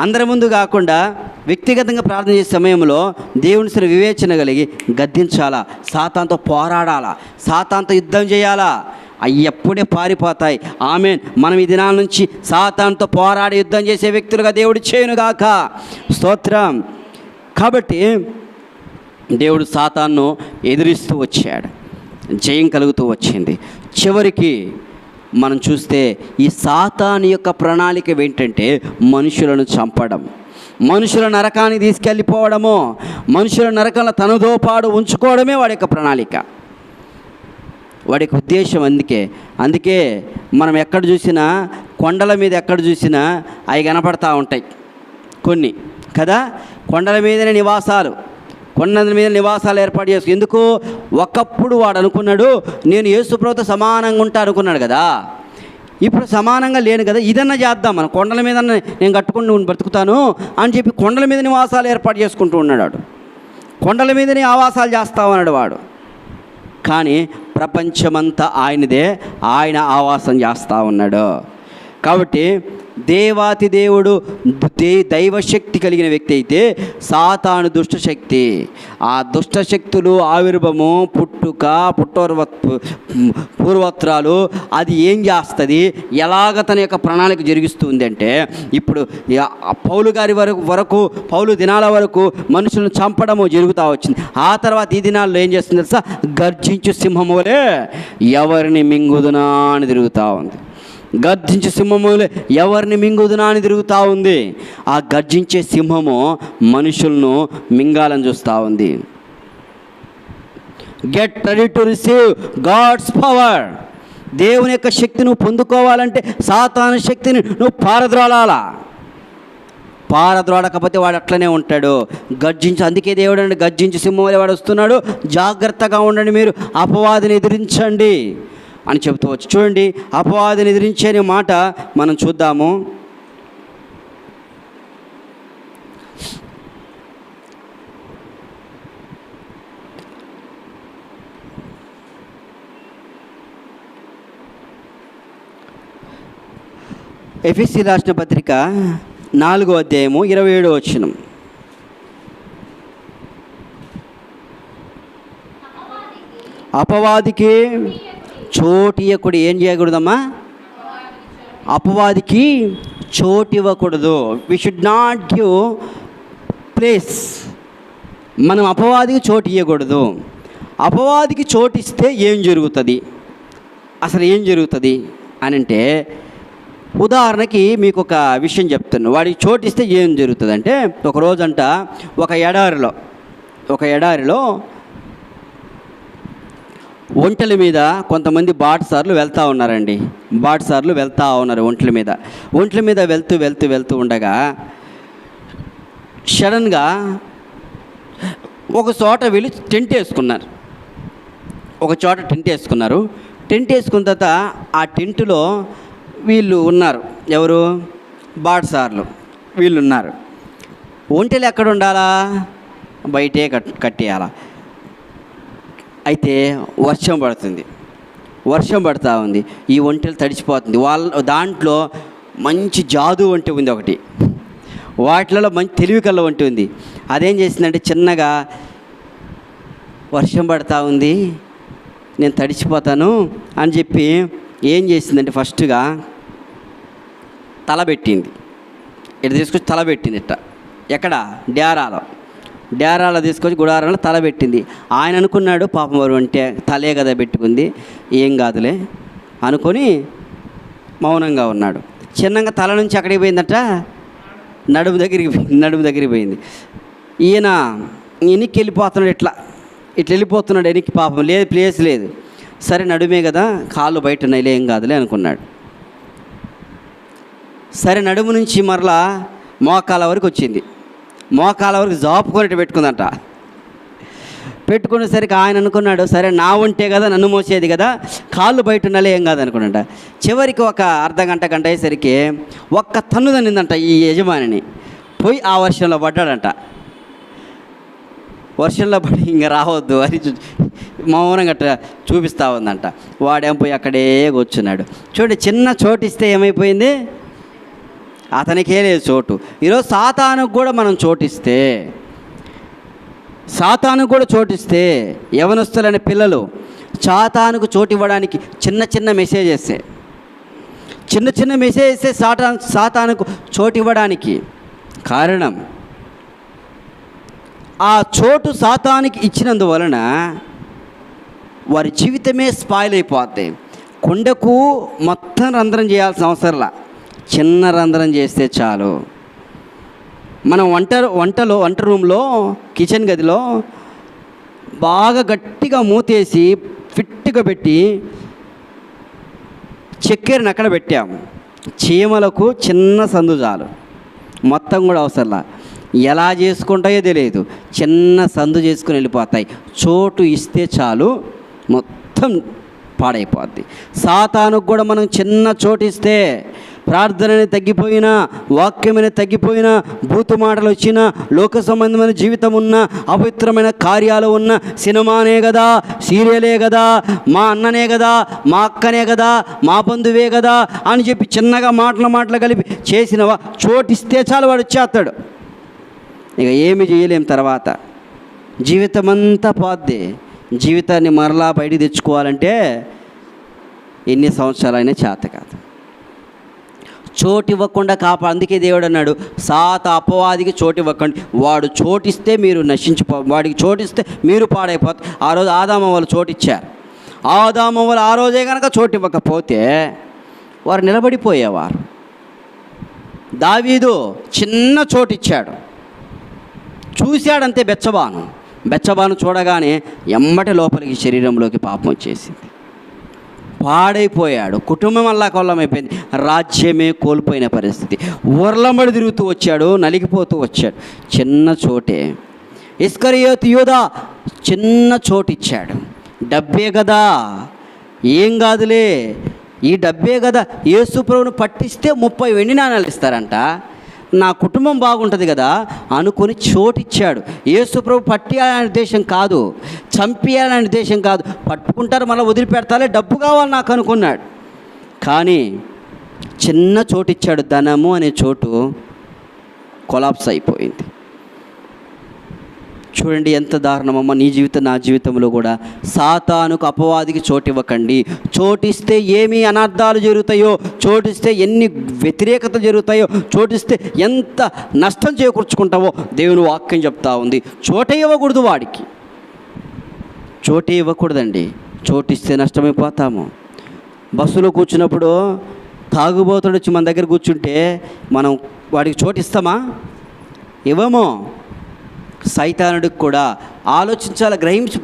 అందరి ముందు కాకుండా వ్యక్తిగతంగా ప్రార్థన చేసే సమయంలో దేవుని సరి వివేచన కలిగి గద్దించాలా. సాతానుతో పోరాడాలా, సాతానుతో యుద్ధం చేయాలా. అవి ఎప్పుడే పారిపోతాయి. ఆమేన్. మనం ఈ దినాల నుంచి సాతానుతో పోరాడి యుద్ధం చేసే వ్యక్తులుగా దేవుడు చేయునుగాక. స్తోత్రం. కాబట్టి దేవుడు సాతాను ఎదిరిస్తూ వచ్చాడు, జయం కలుగుతూ వచ్చింది. చివరికి మనం చూస్తే ఈ సాతాను యొక్క ప్రణాళిక ఏంటంటే మనుషులను చంపడం, మనుషుల నరకానికి తీసుకెళ్ళిపోవడము, మనుషుల నరకంలో తనతో పాటు ఉంచుకోవడమే వాడి యొక్క ప్రణాళిక. వాడికి ఉద్దేశం. అందుకే మనం ఎక్కడ చూసినా, కొండల మీద ఎక్కడ చూసినా అవి కనపడతా ఉంటాయి కొన్ని కదా. కొండల మీదనే నివాసాలు ఏర్పాటు చేసుకు. ఎందుకు? ఒకప్పుడు వాడు అనుకున్నాడు నేను యేసుప్రభుతో సమానంగా ఉంటా అనుకున్నాడు కదా. ఇప్పుడు సమానంగా లేను కదా, ఇదన్నా చేద్దాం, మనం కొండల మీద నేను కట్టుకుని బ్రతుకుతాను అని చెప్పి కొండల మీద నివాసాలు ఏర్పాటు చేసుకుంటూ ఉన్నాడు వాడు. కొండల మీదనే ఆవాసాలు చేస్తామన్నాడు వాడు. కానీ ప్రపంచమంతా ఆయనదే, ఆయన ఆవాసం చేస్తూ ఉన్నాడు. కాబట్టి దేవాతి దేవుడు దైవశక్తి కలిగిన వ్యక్తి అయితే సాతాను దుష్టశక్తి. ఆ దుష్టశక్తులు ఆవిర్భము, పూర్వత్రాలు అది ఏం చేస్తుంది, ఎలాగ తన యొక్క ప్రణాళిక జరిగిస్తుంది అంటే, ఇప్పుడు పౌలు గారి పౌలు దినాల వరకు మనుషులను చంపడము జరుగుతూ వచ్చింది. ఆ తర్వాత ఈ దినాల్లో ఏం చేస్తుంది తెలుసా? గర్జించు సింహము వలె ఎవరిని మింగుదునా అని తిరుగుతూ ఉంది. గర్జించే సింహము ఎవరిని మింగుదునా అని తిరుగుతూ ఉంది. ఆ గర్జించే సింహము మనుషులను మింగాలని చూస్తూ ఉంది. Get ready to receive God's power. దేవుని యొక్క శక్తి నువ్వు పొందుకోవాలంటే సాతాను శక్తిని నువ్వు పారద్రోడకపోతే వాడు అట్లనే ఉంటాడు. అందుకే దేవుడు అంటే గర్జించి సింహం వలె వాడు వస్తున్నాడు, జాగ్రత్తగా ఉండండి, మీరు అపవాదిని ఎదిరించండి అని చెబుతూ వచ్చు. చూడండి, అపవాదిని ఎదిరించే మాట మనం చూద్దాము. ఎఫెసీ రాసిన పత్రిక 4వ అధ్యాయము 27వ వచనం. అపవాదికి చోటియకుడు. ఏం చేయకూడదమ్మా? అపవాదికి చోటివ్వకూడదు. We should not give place. మనం అపవాదికి చోటు ఇవ్వకూడదు. అపవాదికి చోటిస్తే ఏం జరుగుతుంది, అసలు ఏం జరుగుతుంది అని అంటే, ఉదాహరణకి మీకు ఒక విషయం చెప్తాను. వాడికి చోటిస్తే ఏం జరుగుతుంది అంటే, ఒక రోజంట ఒక ఎడారిలో ఒంటెల మీద కొంతమంది బాటసార్లు వెళ్తూ ఉన్నారండి. ఒంటెల మీద వెళ్తూ ఉండగా సడన్గా ఒక చోట వెళ్ళి టెంట్ వేసుకున్నారు. టెంట్ వేసుకున్న తర్వాత ఆ టెంటులో వీళ్ళు ఉన్నారు. ఎవరు? బాటసార్లు వీళ్ళు ఉన్నారు. ఒంటెలు ఎక్కడ ఉండాలా? బయటే కట్టేయాలా. అయితే వర్షం పడుతూ ఉంది. ఈ ఒంటెలు తడిచిపోతుంది. దాంట్లో మంచి జాదు ఒంటె ఉంది ఒకటి, వాటిలలో మంచి తెలివి కళ్ళ ఒంటె ఉంది. అదేం చేసిందంటే, చిన్నగా వర్షం పడుతూ ఉంది, నేను తడిచిపోతాను అని చెప్పి ఏం చేసిందంటే, ఫస్ట్గా తలబెట్టింది. తీసుకొచ్చి తలబెట్టింది. ఎక్కడ? డేరాలో తీసుకొచ్చి గుడారంలో తలబెట్టింది. ఆయన అనుకున్నాడు, పాపం వారు అంటే తలే కదా పెట్టుకుంది, ఏం కాదులే అనుకొని మౌనంగా ఉన్నాడు. చిన్నగా తల నుంచి అక్కడికి పోయిందట, నడుము దగ్గరికి పోయింది. ఈయన ఎనికి వెళ్ళిపోతున్నాడు, ఇట్లా వెళ్ళిపోతున్నాడు ఎనికి. పాపం లేదు, ప్లేస్ లేదు. సరే నడుమే కదా, కాళ్ళు బయట ఉన్నాయిలే, ఏం కాదులే అనుకున్నాడు. సరే నడుము నుంచి మరలా మోకాల వరకు వచ్చింది. మోకాల వరకు జాపుకొని పెట్టుకుందంట. పెట్టుకునేసరికి ఆయన అనుకున్నాడు, సరే నా ఉంటే కదా నన్ను మోసేది కదా, కాళ్ళు బయట ఉన్నాలే, ఏం కాదు అనుకున్నాడ. చివరికి ఒక అర్ధగంట అయ్యేసరికి ఒక్క తన్ను తన్నిందంట ఈ యజమానిని. పోయి ఆ వర్షంలో పడ్డాడంట. వర్షంలో పడి ఇంకా రావద్దు అని మౌనంగా చూపిస్తూ ఉందంట. వాడేం పోయి అక్కడే కూర్చున్నాడు. చూడండి, చిన్న చోటు ఇస్తే ఏమైపోయింది, అతనికే లేదు చోటు. ఈరోజు సాతానుకు కూడా మనం చోటిస్తే యవనస్తులైన పిల్లలు సాతానుకు చోటు ఇవ్వడానికి చిన్న మెసేజెస్ సాతానుకు చోటు ఇవ్వడానికి కారణం, ఆ చోటు సాతానికి ఇచ్చినందువలన వారి జీవితమే స్పాయిల్ అయిపోద్ది. కొండకు మొత్తం రంధ్రం చేయాల్సిన అవసరంలా, చిన్న రంధ్రం చేస్తే చాలు. మనం వంట రూమ్లో, కిచెన్ గదిలో బాగా గట్టిగా మూతేసి ఫిట్గా పెట్టి చక్కెరని అక్కడ పెట్టాము. చీమలకు చిన్న సందు చాలు, మొత్తం కూడా అవసరంలా. ఎలా చేసుకుంటాయో తెలియదు, చిన్న సందు చేసుకుని వెళ్ళిపోతాయి. చోటు ఇస్తే చాలు మొత్తం పాడైపోద్ది. సాతానుకు కూడా మనం చిన్న చోటు ఇస్తే, ప్రార్థనని తగ్గిపోయినా, వాక్యమైన తగ్గిపోయినా, బూతు మాటలు వచ్చినా, లోక సంబంధమైన జీవితం ఉన్న, అపవిత్రమైన కార్యాలు ఉన్న, సినిమానే కదా, సీరియలే కదా, మా అన్ననే కదా, మా అక్కనే కదా, మా బంధువే కదా అని చెప్పి చిన్నగా మాటలు కలిపి చేసినవా చోటిస్తే చాలు వాడు వచ్చేస్తాడు. ఇక ఏమి చేయలేం. తర్వాత జీవితం అంతా పోద్ది. జీవితాన్ని మరలా బయటికి తెచ్చుకోవాలంటే ఎన్ని సంవత్సరాలైనా చేత కాదు. చోటు ఇవ్వకుండా అందుకే దేవుడు అన్నాడు, అపవాదికి చోటు ఇవ్వకండి. వాడు చోటిస్తే మీరు వాడికి చోటిస్తే మీరు పాడైపోతారు. ఆ రోజు ఆదాము వాళ్ళు చోటిచ్చారు. ఆదాము వాళ్ళు ఆ రోజే కనుక చోటు ఇవ్వకపోతే వారు నిలబడిపోయేవారు. దావీదు చిన్న చోటిచ్చాడు, చూశాడంతే. బెచ్చబాను చూడగానే ఎమ్మటి లోపలికి శరీరంలోకి పాపం వచ్చేసింది, పాడైపోయాడు. కుటుంబం అల్లా కొల్లమైపోయింది, రాజ్యమే కోల్పోయిన పరిస్థితి. ఉర్లమడి తిరుగుతూ వచ్చాడు, నలిగిపోతూ వచ్చాడు. చిన్న చోటే. ఇస్కరియోతు యూదా చిన్న చోటు ఇచ్చాడు. డబ్బే కదా, ఏం కాదులే, ఈ డబ్బే కదా, యేసు ప్రభువును పట్టిస్తే 30 వెండి నాణాలు ఇస్తారంట, నా కుటుంబం బాగుంటుంది కదా అనుకొని చోటిచ్చాడు. యేసు ప్రభు పట్టియాలనే ఉద్దేశం కాదు, చంపేయాలనే ఉద్దేశం కాదు. పట్టుకుంటారు మళ్ళీ వదిలిపెడతాలే, డబ్బు కావాలి నాకు అనుకున్నాడు. కానీ చిన్న చోటిచ్చాడు. ధనము అనే చోటు కొలాప్స్ అయిపోయింది. చూడండి ఎంత దారుణమమ్మ. నీ జీవితం, నా జీవితంలో కూడా సాతానుకు, అపవాదికి చోటు ఇవ్వకండి. చోటిస్తే ఏమి అనర్థాలు జరుగుతాయో, చోటిస్తే ఎన్ని వ్యతిరేకతలు జరుగుతాయో, చోటిస్తే ఎంత నష్టం చేకూర్చుకుంటావో దేవుని వాక్యం చెప్తా ఉంది. చోటే ఇవ్వకూడదు, వాడికి చోటే ఇవ్వకూడదండి. చోటిస్తే నష్టమైపోతాము. బస్సులో కూర్చున్నప్పుడు తాగుబోతుడు వచ్చి మన దగ్గర కూర్చుంటే మనం వాడికి చోటిస్తామా? ఇవ్వము. సైతానుడికి కూడా ఆలోచించాలి,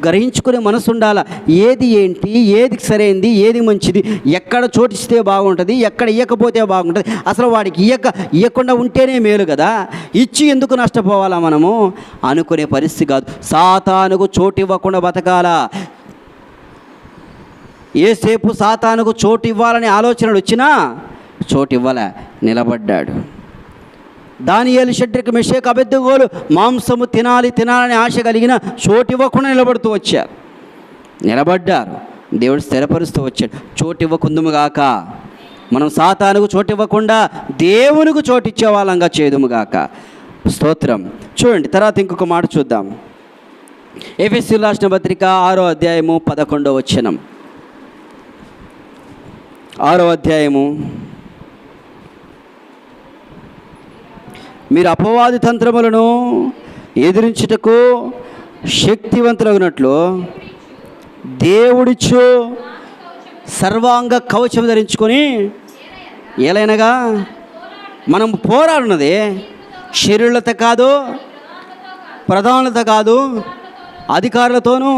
గ్రహించుకునే మనసు ఉండాలి. ఏది ఏంటి, ఏది సరైంది, ఏది మంచిది, ఎక్కడ చోటిస్తే బాగుంటుంది, ఎక్కడ ఇవ్వకపోతే బాగుంటుంది, అసలు వాడికి ఇవ్వకుండా ఉంటేనే మేలు కదా, ఇచ్చి ఎందుకు నష్టపోవాలా మనము అనుకునే పరిస్థితి కాదు. సాతానుకు చోటు ఇవ్వకుండా బతకాలా. ఏసేపు సాతానుకు చోటు ఇవ్వాలని ఆలోచనలు వచ్చినా చోటు ఇవ్వలే, నిలబడ్డాడు. దానియేలు, షడ్రకు, మెషేకు, అబేద్నెగోలు మాంసము తినాలని ఆశ కలిగిన చోటు ఇవ్వకుండా నిలబడుతూ వచ్చారు, నిలబడ్డారు. దేవుడు స్థిరపరుస్తూ వచ్చాడు. చోటు ఇవ్వకుందుముగాక, మనం సాతానుకు చోటు ఇవ్వకుండా దేవునికి చోటు ఇచ్చే వాళ్ళంగా చేదుముగాక. స్తోత్రం. చూడండి తర్వాత ఇంకొక మాట చూద్దాం. ఎఫెసీయులకు రాసిన పత్రిక 6వ అధ్యాయము 11వ వచనం. 6వ అధ్యాయము. మీరు అపవాది తంత్రములను ఎదిరించుటకు శక్తివంతులగినట్లు దేవుడిచ్చు సర్వాంగ కవచం ధరించుకొని, ఏలైనగా మనం పోరాడున్నది శరీరులతో కాదు, ప్రధానులతో కాదు, అధికారులతోనూ,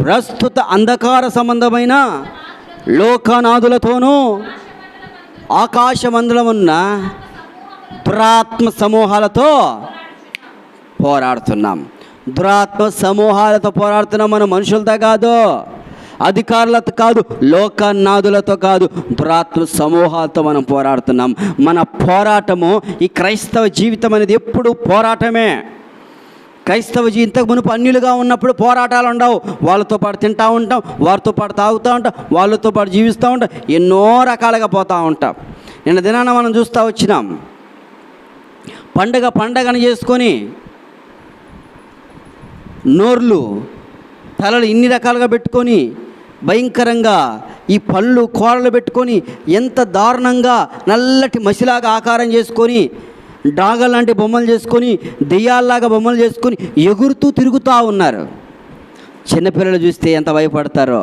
ప్రస్తుత అంధకార సంబంధమైన లోకనాథులతోనూ, ఆకాశ మండలమున్న దురాత్మ సమూహాలతో పోరాడుతున్నాం. దురాత్మ సమూహాలతో పోరాడుతున్నాం. మనం మనుషులతో కాదు, అధికారులతో కాదు, లోకనాథులతో కాదు, దురాత్మ సమూహాలతో మనం పోరాడుతున్నాం. మన పోరాటము, ఈ క్రైస్తవ జీవితం అనేది ఎప్పుడు పోరాటమే. క్రైస్తవ ఇంతకు మునుపు అన్యులుగా ఉన్నప్పుడు పోరాటాలు ఉండవు. వాళ్ళతో పాటు తింటూ ఉంటాం, వారితో పాటు తాగుతూ ఉంటాం, వాళ్ళతో పాటు జీవిస్తూ ఉంటాం, ఎన్నో రకాలుగా పోతూ ఉంటాం. నిన్న దినాన మనం చూస్తూ వచ్చినాం. పండగని చేసుకొని నోర్లు, తలలు ఇన్ని రకాలుగా పెట్టుకొని, భయంకరంగా ఈ పళ్ళు కూరలు పెట్టుకొని, ఎంత దారుణంగా నల్లటి మసిలాగా ఆకారం చేసుకొని, డాగల్ లాంటి బొమ్మలు చేసుకొని, దెయ్యాల్లాగా బొమ్మలు చేసుకొని ఎగురుతూ తిరుగుతూ ఉన్నారు. చిన్నపిల్లలు చూస్తే ఎంత భయపడతారో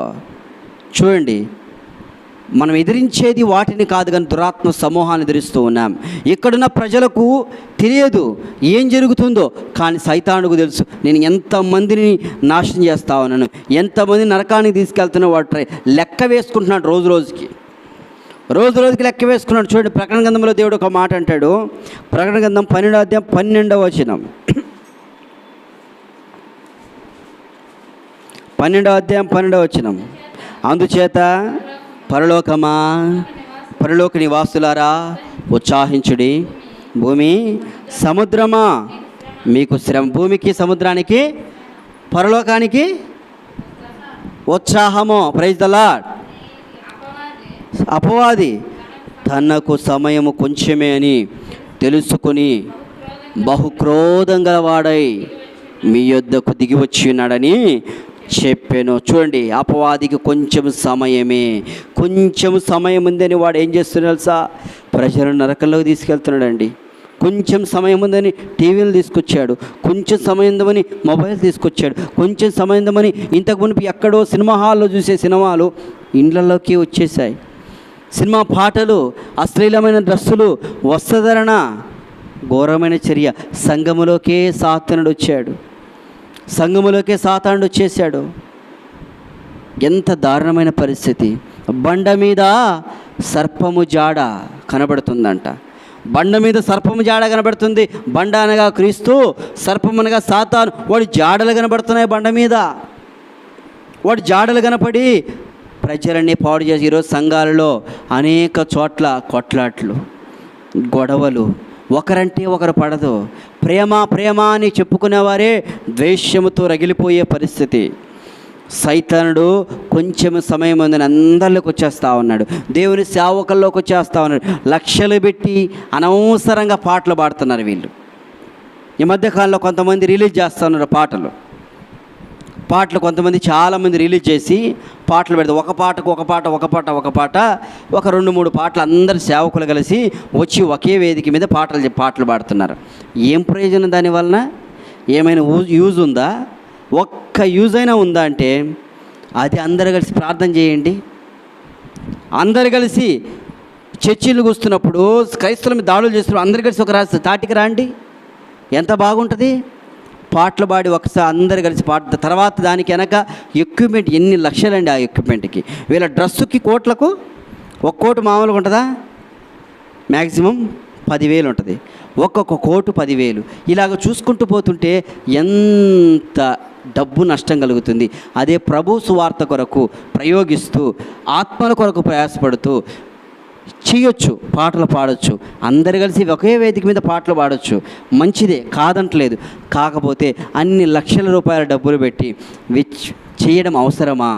చూడండి. మనం ఎదిరించేది వాటిని కాదు కానీ దురాత్మ సమూహాన్ని ఎదిరిస్తూ ఉన్నాం. ఇక్కడున్న ప్రజలకు తెలియదు ఏం జరుగుతుందో, కానీ సైతానుకు తెలుసు. నేను ఎంతమందిని నాశనం చేస్తా ఉన్నాను, ఎంతమంది నరకానికి తీసుకెళ్తున్నా వాడు లెక్క వేసుకుంటున్నాడు. రోజు రోజుకి లెక్క వేసుకున్నాడు. చూడండి, ప్రకటన గ్రంథంలో దేవుడు ఒక మాట అంటాడు. ప్రకటన గ్రంథం 12వ వచనం, 12వ వచనం. అందుచేత పరలోక నివాసులారా ఉత్సాహించుడి, భూమి సముద్రమా మీకు శ్రమ. భూమికి సముద్రానికి పరలోకానికి ఉత్సాహము. Praise the Lord. అపవాది తనకు సమయము కొంచెమే అని తెలుసుకొని బహుక్రోధం గలవాడై మీ యొద్దకు దిగి వచ్చి ఉన్నాడని చెప్పాను. చూడండి, అపవాదికి కొంచెం సమయం ఉందని వాడు ఏం చేస్తున్నాడు తెలుసా? ప్రజలను నరకంలోకి తీసుకెళ్తున్నాడండి. కొంచెం సమయం ఉందని టీవీలు తీసుకొచ్చాడు, కొంచెం సమయం ఉందని మొబైల్ తీసుకొచ్చాడు, కొంచెం సమయం ఉందని ఇంతకు మునుపు ఎక్కడో సినిమా హాల్లో చూసే సినిమాలు ఇండ్లలోకి వచ్చేసాయి. సినిమా పాటలు, అశ్లీలమైన డ్రెస్సులు, వస్త్రధరణ, ఘోరమైన చర్య. సంఘములోకే సాతానుడు వచ్చేసాడు. ఎంత దారుణమైన పరిస్థితి. బండ మీద సర్పము జాడ కనబడుతుందంట. బండ మీద సర్పము జాడ కనబడుతుంది. బండ అనగా క్రీస్తు, సర్పం అనగా సాతాను. వాడి జాడలు కనబడుతున్నాయి బండ మీద. వాడి జాడలు కనపడి ప్రజలన్నీ పాడు చేసి ఈరోజు సంఘాలలో అనేక చోట్ల కొట్లాట్లు, గొడవలు, ఒకరంటే ఒకరు పడదు. ప్రేమ అని చెప్పుకునేవారే ద్వేషముతో రగిలిపోయే పరిస్థితి. సైతానుడు కొంచెం సమయం ఉందని అందరిలోకి వచ్చేస్తూ ఉన్నాడు. దేవుని సేవకుల్లోకి వచ్చేస్తూ ఉన్నాడు. లక్షలు పెట్టి అనవసరంగా పాటలు పాడుతున్నారు వీళ్ళు. ఈ మధ్యకాలంలో కొంతమంది రిలీజ్ చేస్తూ ఉన్నారు పాటలు. కొంతమంది చాలామంది రిలీజ్ చేసి పాటలు పెడతారు. ఒక పాట ఒక 2-3 పాటలు అందరు సేవకులు కలిసి వచ్చి ఒకే వేదిక మీద పాటలు పాడుతున్నారు. ఏం ప్రయోజనం దానివలన? ఏమైనా యూజ్ ఉందా? ఒక్క యూజ్ అయినా ఉందా అంటే అది అందరు కలిసి ప్రార్థన చేయండి. అందరు కలిసి చర్చిలు కూస్తున్నప్పుడు, క్రైస్తవుల మీద దాడులు చేస్తున్నప్పుడు అందరు కలిసి ఒక తాటికి రాండి, ఎంత బాగుంటుంది. పాటలు పాడి ఒకసారి అందరు కలిసి పాట. తర్వాత దానికి వెనక ఎక్విప్మెంట్ ఎన్ని లక్షలండి ఆ ఎక్విప్మెంట్కి. వీళ్ళ డ్రెస్సుకి కోట్లకు, ఒక కోటు మామూలుగా ఉంటుందా? మ్యాక్సిమం 10,000 ఉంటుంది. ఒక్కొక్క కోటు 10,000. ఇలాగ చూసుకుంటూ పోతుంటే ఎంత డబ్బు నష్టం కలుగుతుంది. అదే ప్రభు సువార్త కొరకు ప్రయోగిస్తూ, ఆత్మల కొరకు ప్రయాసపడుతూ చేయొచ్చు, పాటలు పాడొచ్చు. అందరు కలిసి ఒకే వేదిక మీద పాటలు పాడొచ్చు, మంచిదే, కాదంటలేదు. కాకపోతే అన్ని లక్షల రూపాయల డబ్బులు పెట్టి చేయడం అవసరమా?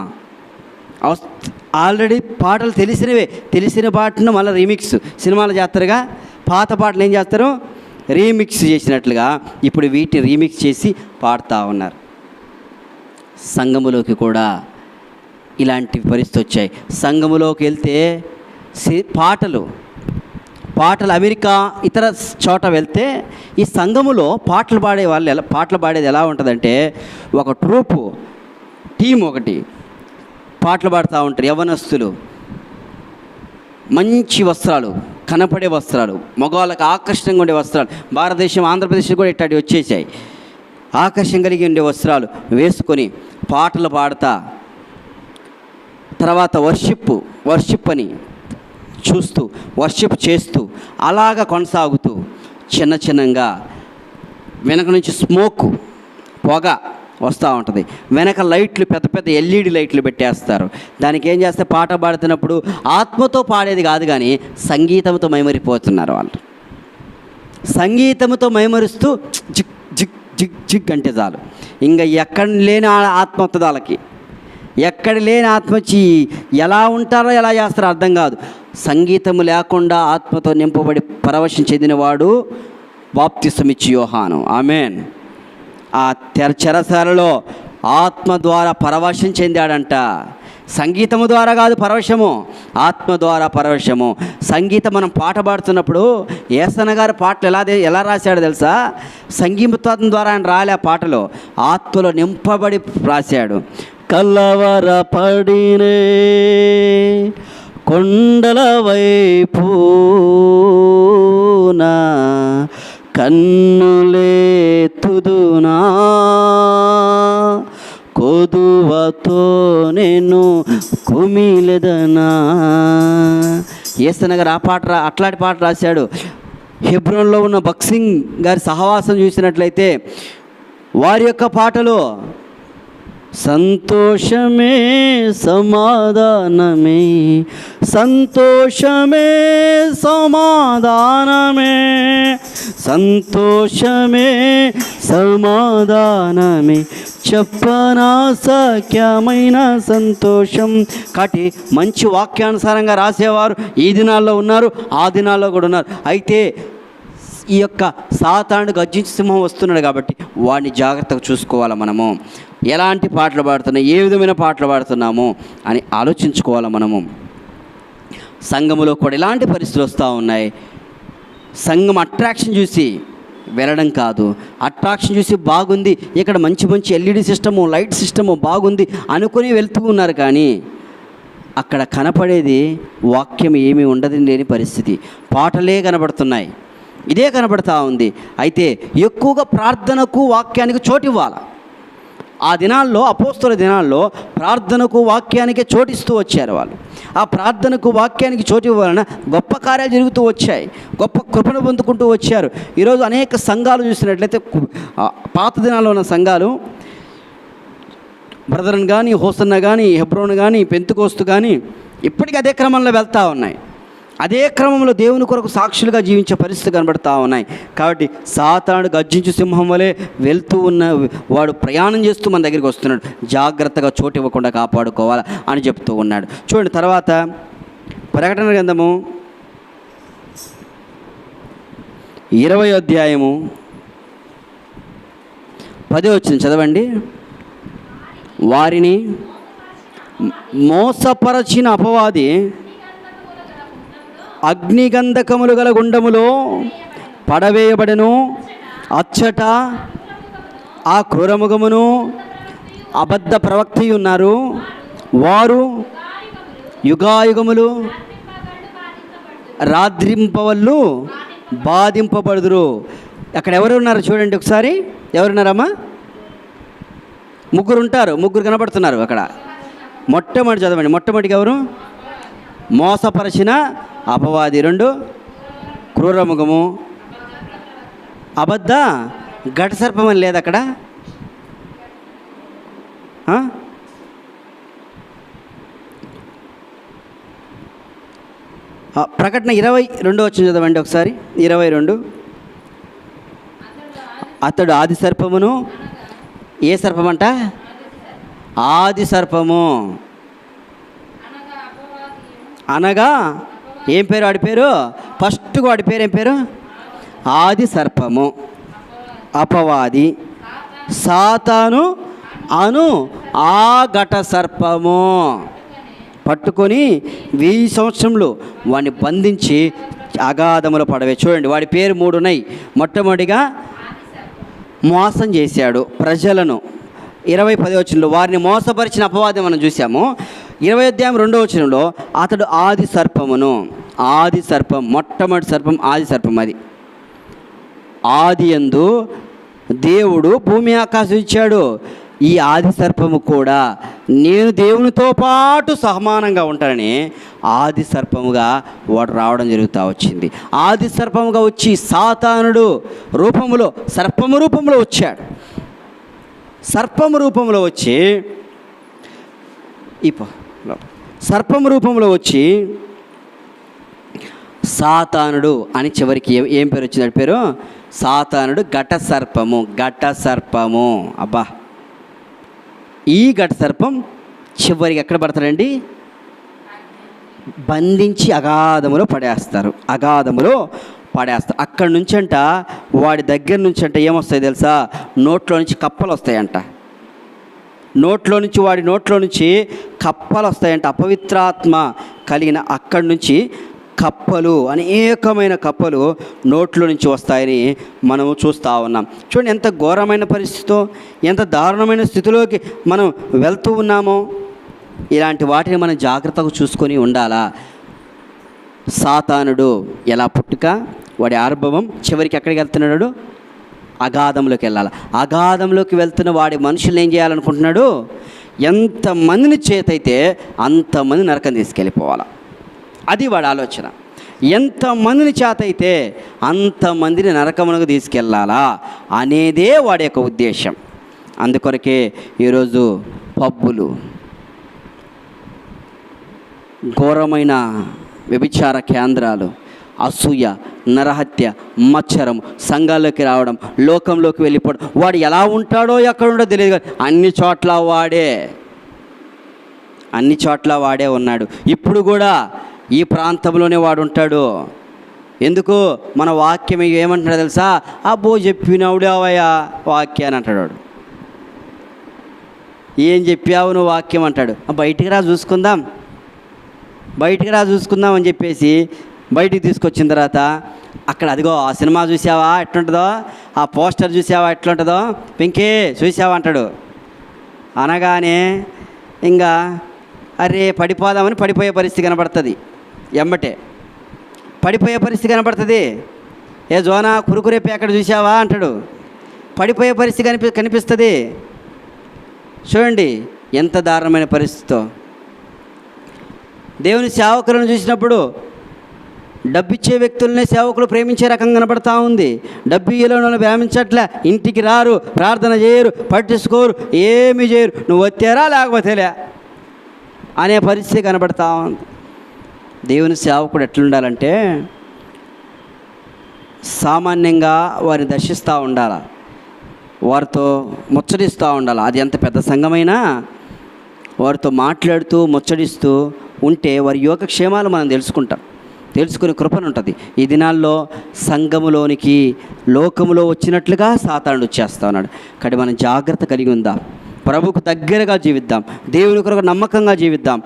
ఆల్రెడీ పాటలు తెలిసిన పాటను మళ్ళీ రీమిక్స్ సినిమాలు చేస్తారుగా. పాత పాటలు ఏం చేస్తారు? రీమిక్స్ చేసినట్లుగా ఇప్పుడు వీటిని రీమిక్స్ చేసి పాడుతూ ఉన్నారు. సంఘములోకి కూడా ఇలాంటి పరిస్థితి వచ్చాయి. సంఘములోకి వెళ్తే పాటలు అమెరికా ఇతర చోట వెళ్తే ఈ సంఘములో పాటలు పాడేది ఎలా ఉంటుందంటే, ఒక టీం ఒకటి పాటలు పాడుతూ ఉంటారు. యవ్వనస్తులు మంచి వస్త్రాలు, కనపడే వస్త్రాలు, మగవాళ్ళకి ఆకర్షణగా ఉండే వస్త్రాలు. భారతదేశం, ఆంధ్రప్రదేశ్ కూడా ఇట్లాంటివి వచ్చేసాయి. ఆకర్షణ కలిగి ఉండే వస్త్రాలు వేసుకొని పాటలు పాడుతా, తర్వాత వర్షిప్ అని చూస్తూ, వర్షిప్ చేస్తూ, అలాగా కొనసాగుతూ చిన్నగా వెనక నుంచి పొగ వస్తూ ఉంటుంది. వెనక లైట్లు, పెద్ద LED లైట్లు పెట్టేస్తారు. దానికి ఏం చేస్తే పాట పాడుతున్నప్పుడు ఆత్మతో పాడేది కాదు కానీ సంగీతంతో మైమరిపోతున్నారు వాళ్ళు. సంగీతంతో మైమరుస్తూ జిగ్ జిగ్ జిగ్ జిగ్ అంటే చాలు. ఇంకా ఎక్కడ లేని ఆత్మ వస్తుంది వాళ్ళకి. ఎక్కడ లేని ఆత్మ వచ్చి ఎలా ఉంటారో ఎలా చేస్తారో అర్థం కాదు. సంగీతము లేకుండా ఆత్మతో నింపబడి పరవశం చెందినవాడు బాప్తిసమిచ్చి యోహాను. ఆమెన్. ఆ చెరసాలలో ఆత్మ ద్వారా పరవశం చెందాడంట. సంగీతము ద్వారా కాదు పరవశము, ఆత్మ ద్వారా పరవశము. సంగీతం మనం పాట పాడుతున్నప్పుడు యేసన్న గారు పాటలు ఎలా రాశాడు తెలుసా? సంగీతం ద్వారా ఆయన రాలే పాటలో, ఆత్మలో నింపబడి రాశాడు. కలవరపడినే కొండల వైపున కన్నులేతుదునా, కొదువతో నేను కుమిలెదనా. యేసన్న గారు ఆ పాట అట్లాంటి పాట రాశాడు. హెబ్రోన్లో ఉన్న బక్సింగ్ గారి సహవాసం చూసినట్లయితే వారి యొక్క పాటలో సంతోషమే సమాధానమే, సంతోషమే సమాధానమే, సంతోషమే సమాధానమే, చెప్పనా సఖ్యమైన సంతోషం. కాబట్టి మంచి వాక్యానుసారంగా రాసేవారు ఈ దినాల్లో ఉన్నారు, ఆ దినాల్లో కూడా ఉన్నారు. అయితే ఈ యొక్క సాతాను గర్జించు సింహం వస్తున్నాడు కాబట్టి వాడిని జాగ్రత్తగా చూసుకోవాలి. మనము ఎలాంటి పాటలు పాడుతున్నాం, ఏ విధమైన పాటలు పాడుతున్నాము అని ఆలోచించుకోవాలి. మనము సంఘములో కూడా ఇలాంటి పరిస్థితులు వస్తూ ఉన్నాయి. సంఘం అట్రాక్షన్ చూసి వెళ్ళడం కాదు, అట్రాక్షన్ చూసి బాగుంది, ఇక్కడ మంచి మంచి ఎల్ఈడి సిస్టము, లైట్ సిస్టము బాగుంది అనుకుని వెళ్తూ ఉన్నారు. కానీ అక్కడ కనపడేది వాక్యం ఏమీ ఉండదు లేని పరిస్థితి. పాటలే కనబడుతున్నాయి, ఇదే కనబడతా ఉంది. అయితే ఎక్కువగా ప్రార్థనకు వాక్యానికి చోటు ఇవ్వాలి. ఆ దినాల్లో, అపోస్తల దినాల్లో ప్రార్థనకు వాక్యానికి చోటిస్తూ వచ్చారు వాళ్ళు. ఆ ప్రార్థనకు వాక్యానికి చోటు ఇవ్వాలన్న గొప్ప కార్యాలు జరుగుతూ వచ్చాయి, గొప్ప కృపను పొందుకుంటూ వచ్చారు. ఈరోజు అనేక సంఘాలు చూసినట్లయితే పాత దినాల్లో ఉన్న సంఘాలు, బ్రదరన్ కానీ, హోసన్న కానీ, హెబ్రోన్ కానీ, పెంతుకోస్తు కానీ ఇప్పటికీ అదే క్రమంలో వెళ్తూ ఉన్నాయి. అదే క్రమంలో దేవుని కొరకు సాక్షులుగా జీవించే పరిస్థితి కనబడుతూ ఉన్నాయి. కాబట్టి సాతాను గర్జించు సింహం వలె వెళ్తూ ఉన్న వాడు ప్రయాణం చేస్తూ మన దగ్గరికి వస్తున్నాడు. జాగ్రత్తగా చోటు ఇవ్వకుండా కాపాడుకోవాలి అని చెప్తూ ఉన్నాడు. చూడండి, తర్వాత ప్రకటన గ్రంథము 20వ అధ్యాయము 10వ వచనం చదవండి. వారిని మోసపరచిన అపవాది అగ్నిగంధకములు గల గుండములో పడవేయబడెను. అచ్చట ఆ క్రూరముఖమును అబద్ధ ప్రవక్త ఉన్నారు. వారు యుగాయుగములు రాద్రింపవళ్ళు బాధింపబడుదురు. అక్కడ ఎవరు ఉన్నారు చూడండి ఒకసారి. ఎవరున్నారమ్మా? ముగ్గురు ఉంటారు, ముగ్గురు కనబడుతున్నారు అక్కడ. మొట్టమొదటి చదవండి. మొట్టమొదటిగా ఎవరు? మోసపరచిన అపవాది, 2 క్రూరముఖము, అబద్ధ ఘట సర్పం అని లేదు అక్కడ. ప్రకటన 22వ వచనం చదవండి ఒకసారి. 22. అతడు ఆది సర్పమును, ఏ సర్పం అంట? ఆది సర్పము అనగా ఏం పేరు వాడి పేరు? ఫస్ట్ వాడి పేరు ఏం పేరు? ఆది సర్పము, అపవాది, సాతాను అను ఆ ఘట సర్పము పట్టుకొని 1000 సంవత్సరములు వాడిని బంధించి అగాధములో పడవే. చూడండి, వాడి పేరు 3 ఉన్నాయి. మొట్టమొదటిగా మోసం చేశాడు ప్రజలను. 20:10 వచనంలో వారిని మోసపరిచిన అపవాదం మనం చూసాము. 20వ అధ్యాయం 2వ వచనంలో అతడు ఆది సర్పమును, ఆది సర్పం, మొట్టమొదటి సర్పం ఆది సర్పం. అది ఆది యందు దేవుడు భూమి ఆకాశం ఇచ్చాడు. ఈ ఆది సర్పము కూడా నేను దేవునితో పాటు సమానంగా ఉంటానని ఆది సర్పముగా వాడు రావడం జరుగుతూ వచ్చింది. ఆది సర్పముగా వచ్చి సాతానుడు రూపములో, సర్పము రూపంలో వచ్చాడు. సర్పము రూపంలో వచ్చి సర్పము రూపంలో వచ్చి సాతానుడు అని చివరికి ఏం పేరు వచ్చింది? పేరు సాతానుడు ఘట సర్పము. ఘట సర్పము. అబ్బా, ఈ ఘట సర్పం చివరికి ఎక్కడ పడతాడండి? బంధించి అగాధములో పడేస్తారు. అగాధములో పడేస్తారు. అక్కడి నుంచంట, వాడి దగ్గర నుంచంట ఏమొస్తాయి తెలుసా? నోట్లో నుంచి కప్పలు వస్తాయంట. నోట్లో నుంచి, వాడి నోట్లో నుంచి కప్పలు వస్తాయంట. అపవిత్రాత్మ కలిగిన అక్కడి నుంచి కప్పలు, అనేకమైన కప్పలు నోట్లో నుంచి వస్తాయని మనము చూస్తూ ఉన్నాం. చూడండి, ఎంత ఘోరమైన పరిస్థితితో, ఎంత దారుణమైన స్థితిలోకి మనం వెళ్తూ ఉన్నామో. ఇలాంటి వాటిని మనం జాగ్రత్తగా చూసుకొని ఉండాలా. సాతానుడు ఎలా పుట్టుక, వాడి ఆర్భవం, చివరికి ఎక్కడికి వెళ్తున్నాడు? అగాధంలోకి వెళ్ళాలి. అగాధంలోకి వెళ్తున్న వాడి మనుషుల్ని ఏం చేయాలనుకుంటున్నాడు? ఎంతమందిని చేతైతే అంతమంది నరకం తీసుకెళ్ళిపోవాలి. అది వాడి ఆలోచన. ఎంతమందిని చేతైతే అంతమందిని నరకమునకు తీసుకెళ్ళాలా అనేదే వాడి యొక్క ఉద్దేశం. అందుకొరకే ఈరోజు పబ్బులు, ఘోరమైన వ్యభిచార కేంద్రాలు, అసూయ, నరహత్య, మత్సరం, సంఘాల్లోకి రావడం, లోకంలోకి వెళ్ళిపోవడం. వాడు ఎలా ఉంటాడో ఎక్కడ ఉండో తెలియదు, కానీ అన్ని చోట్ల వాడే ఉన్నాడు. ఇప్పుడు కూడా ఈ ప్రాంతంలోనే వాడు ఉంటాడు. ఎందుకు? మన వాక్యం ఏమంటున్నాడు తెలుసా? అబ్బో చెప్పినవుడు అవయ్యా వాక్యాన్ని అంటాడు వాడు. ఏం చెప్పావు నువ్వు వాక్యం అంటాడు. బయటికి రా చూసుకుందాం అని చెప్పేసి బయటికి తీసుకొచ్చిన తర్వాత అక్కడ అదిగో ఆ సినిమా చూసావా ఎట్లుంటుందో, ఆ పోస్టర్ చూసావా ఎట్లుంటుందో, పింకే చూసావా అంటాడు. అనగానే ఇంకా అరే పడిపోదామని పడిపోయే పరిస్థితి కనబడుతుంది. ఎమ్మటే పడిపోయే పరిస్థితి కనబడుతుంది. ఏ జోనా కురుకురే ప్యాకెట్ చూసావా అంటాడు. పడిపోయే పరిస్థితి కనిపిస్తుంది. చూడండి ఎంత దారుణమైన పరిస్థితితో. దేవుని సేవకులను చూసినప్పుడు డబ్బిచ్చే వ్యక్తులనే సేవకులు ప్రేమించే రకంగా కనబడతా ఉంది. డబ్బు ఇయ్యలో ప్రేమించట్లే, ఇంటికి రారు, ప్రార్థన చేయరు, పట్టించుకోరు, ఏమి చేయరు, నువ్వు వచ్చారా లేకపోతేలే అనే పరిస్థితి కనబడతా ఉంది. దేవుని సేవకుడు ఎట్లుండాలంటే సామాన్యంగా వారిని దర్శిస్తూ ఉండాలి, వారితో ముచ్చటిస్తూ ఉండాలి. అది ఎంత పెద్ద సంఘమైనా వారితో మాట్లాడుతూ ముచ్చటిస్తూ ఉంటే వారి యోగక్షేమాలు మనం తెలుసుకునే కృపను ఉంటుంది. ఈ దినాల్లో సంఘములోనికి లోకములో వచ్చినట్లుగా సాతానుడు వచ్చేస్తూ ఉన్నాడు. కాబట్టి మనం జాగ్రత్త కలిగి ఉందాం, ప్రభువుకు దగ్గరగా జీవిద్దాం, దేవుని కొరకు నమ్మకంగా జీవిద్దాం.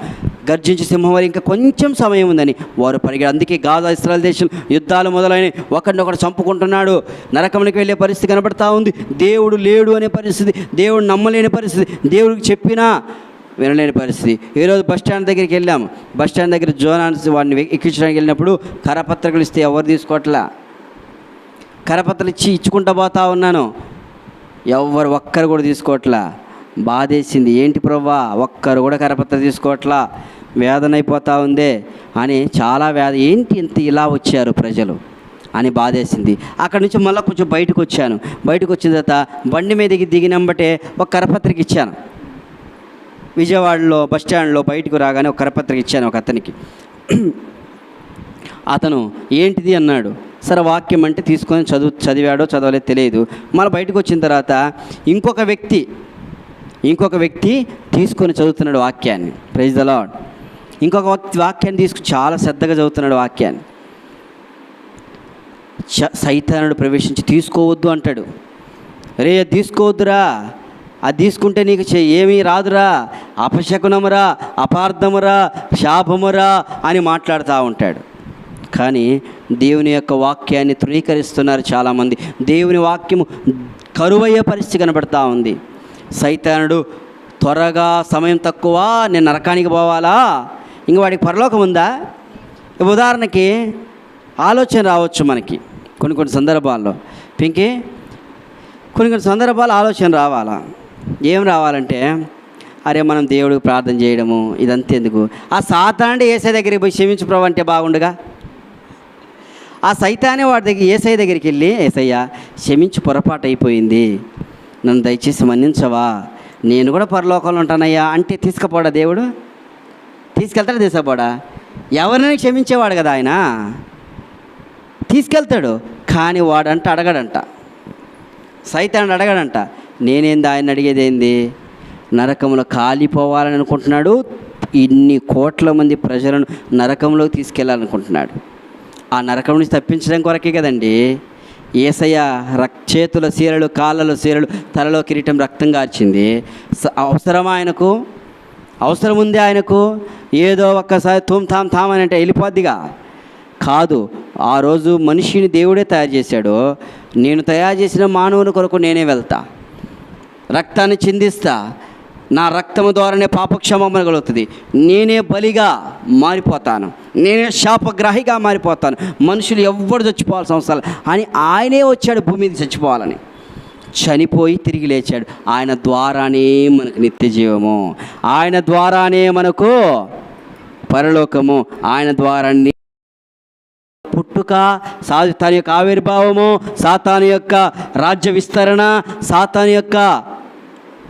గర్జించి సింహం వారి ఇంకా కొంచెం సమయం ఉందని వారు అందుకే గాజా ఇశ్రాయేల్ దేశం యుద్ధాలు మొదలైన ఒకరినొకడు చంపుకుంటున్నాడు. నరకంలోకి వెళ్ళే పరిస్థితి కనబడతా ఉంది. దేవుడు లేడు అనే పరిస్థితి, దేవుడు నమ్మలేని పరిస్థితి, దేవుడికి చెప్పినా వినలేని పరిస్థితి. ఈరోజు బస్టాండ్ దగ్గరికి వెళ్ళాము. బస్టాండ్ దగ్గర జోనాన్స్ వాడిని ఎక్కించడానికి వెళ్ళినప్పుడు కరపత్రికలు ఇస్తే ఎవరు తీసుకోవట్లా. కరపత్రలు ఇచ్చుకుంటూ పోతా ఉన్నాను, ఒక్కరు కూడా తీసుకోవట్లా. బాధేసింది. ఏంటి ప్రభా ఒక్కరు కూడా కరపత్ర తీసుకోవట్లా, వేదన అయిపోతూ ఉందే అని చాలా ఏంటి ఇంత ఇలా వచ్చారు ప్రజలు అని బాధేసింది. అక్కడి నుంచి మళ్ళీ కొంచెం బయటకు వచ్చాను. బయటకు వచ్చిన తర్వాత బండి మీదకి దిగినంబటే ఒక కరపత్రిక ఇచ్చాను. విజయవాడలో బస్టాండ్లో బయటకు రాగానే ఒక కరపత్రిక ఇచ్చాను ఒక అతనికి. అతను ఏంటిది అన్నాడు. సరే వాక్యం అంటే తీసుకొని చదివాడో చదవలేదో తెలియదు. మళ్ళీ బయటకు వచ్చిన తర్వాత ఇంకొక వ్యక్తి తీసుకొని చదువుతున్నాడు వాక్యాన్ని. Praise the Lord. ఇంకొక వాక్యాన్ని తీసుకుని చాలా శ్రద్ధగా చదువుతున్నాడు వాక్యాన్ని. సైతానుడు ప్రవేశించి తీసుకోవద్దు అంటాడు. రే తీసుకోవద్దురా, అది తీసుకుంటే నీకు ఏమీ రాదురా, అపశకునమురా, అపార్థమురా, శాపమురా అని మాట్లాడుతూ ఉంటాడు. కానీ దేవుని యొక్క వాక్యాన్ని తృణీకరిస్తున్నారు చాలామంది. దేవుని వాక్యము కరువయ్యే పరిస్థితి కనబడతా ఉంది. సైతానుడు త్వరగా సమయం తక్కువ, నేను నరకానికి పోవాలా, ఇంక వాడికి పరలోకం ఉందా? ఉదాహరణకి ఆలోచన రావచ్చు మనకి కొన్ని సందర్భాల్లో. కొన్ని సందర్భాలు ఆలోచన రావాలా. ఏం రావాలంటే అరే మనం దేవుడికి ప్రార్థన చేయడము ఇదంతా ఎందుకు? ఆ సాతానుడు యేసయ్య దగ్గరికి పోయి క్షమించు ప్రభు అంటే బాగుండుగా. ఆ సైతానే యేసయ్య దగ్గరికి వెళ్ళి యేసయ్య క్షమించు, పొరపాటు అయిపోయింది, నన్ను దయచేసి మన్నించవా, నేను కూడా పరలోకంలో ఉంటానయ్యా అంటే తీసుకుపోడా దేవుడు? తీసుకెళ్తాడా? తీసుకుపోడా? ఎవరినైనా క్షమించేవాడు కదా ఆయన, తీసుకెళ్తాడు. కానీ వాడంట అడగడంట, సైతానుడు అడగడంట. నేనేంది ఆయన అడిగేది ఏంది? నరకంలో కాలిపోవాలని అనుకుంటున్నాడు. ఇన్ని కోట్ల మంది ప్రజలను నరకంలోకి తీసుకెళ్ళాలనుకుంటున్నాడు. ఆ నరకం నుంచి తప్పించడం కొరకే కదండి యేసయ్య చేతుల సీరలు, కాళ్ళలో సీరలు, తలలో కిరీటం రక్తం కార్చింది. అవసరమా ఆయనకు? అవసరం ఉంది ఆయనకు? ఏదో ఒక్కసారి తామ్ అని అంటే వెళ్ళిపోద్దిగా కాదు. ఆ రోజు మనిషిని దేవుడే తయారు చేశాడు. నేను తయారు చేసిన మానవుని కొరకు నేనే వెళ్తా, రక్తాన్ని చిందిస్తా, నా రక్తము ద్వారానే పాపక్షమాపణ కలుగుతుంది, నేనే బలిగా మారిపోతాను, నేనే శాపగ్రాహిగా మారిపోతాను, మనుషులు ఎవ్వరు చచ్చిపోవాల్సిన అవసరం అని ఆయనే వచ్చాడు భూమి మీద చచ్చిపోవాలని. చనిపోయి తిరిగి లేచాడు. ఆయన ద్వారానే మనకు నిత్య జీవము, ఆయన ద్వారానే మనకు పరలోకము, ఆయన ద్వారానే పుట్టుక, సాతాను యొక్క ఆవిర్భావము, సాతాను యొక్క రాజ్య విస్తరణ, సాతాను యొక్క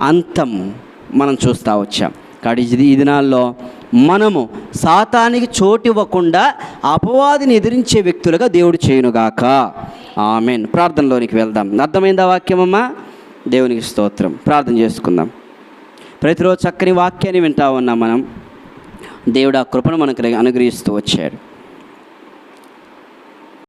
అంతం మనం చూస్తూ వచ్చాం. కాబట్టి ఈ దినాల్లో మనము సాతానికి చోటు ఇవ్వకుండా అపవాదిని ఎదిరించే వ్యక్తులుగా దేవుడు చేయునుగాక. ఆమేన్. ప్రార్థనలోనికి వెళ్దాం. అర్థమైందా వాక్యమమ్మా? దేవునికి స్తోత్రం. ప్రార్థన చేసుకుందాం. ప్రతిరోజు చక్కని వాక్యాన్ని వింటా ఉన్నాం మనం. దేవుడు ఆ కృపను మనకు అనుగ్రహిస్తూ వచ్చాడు.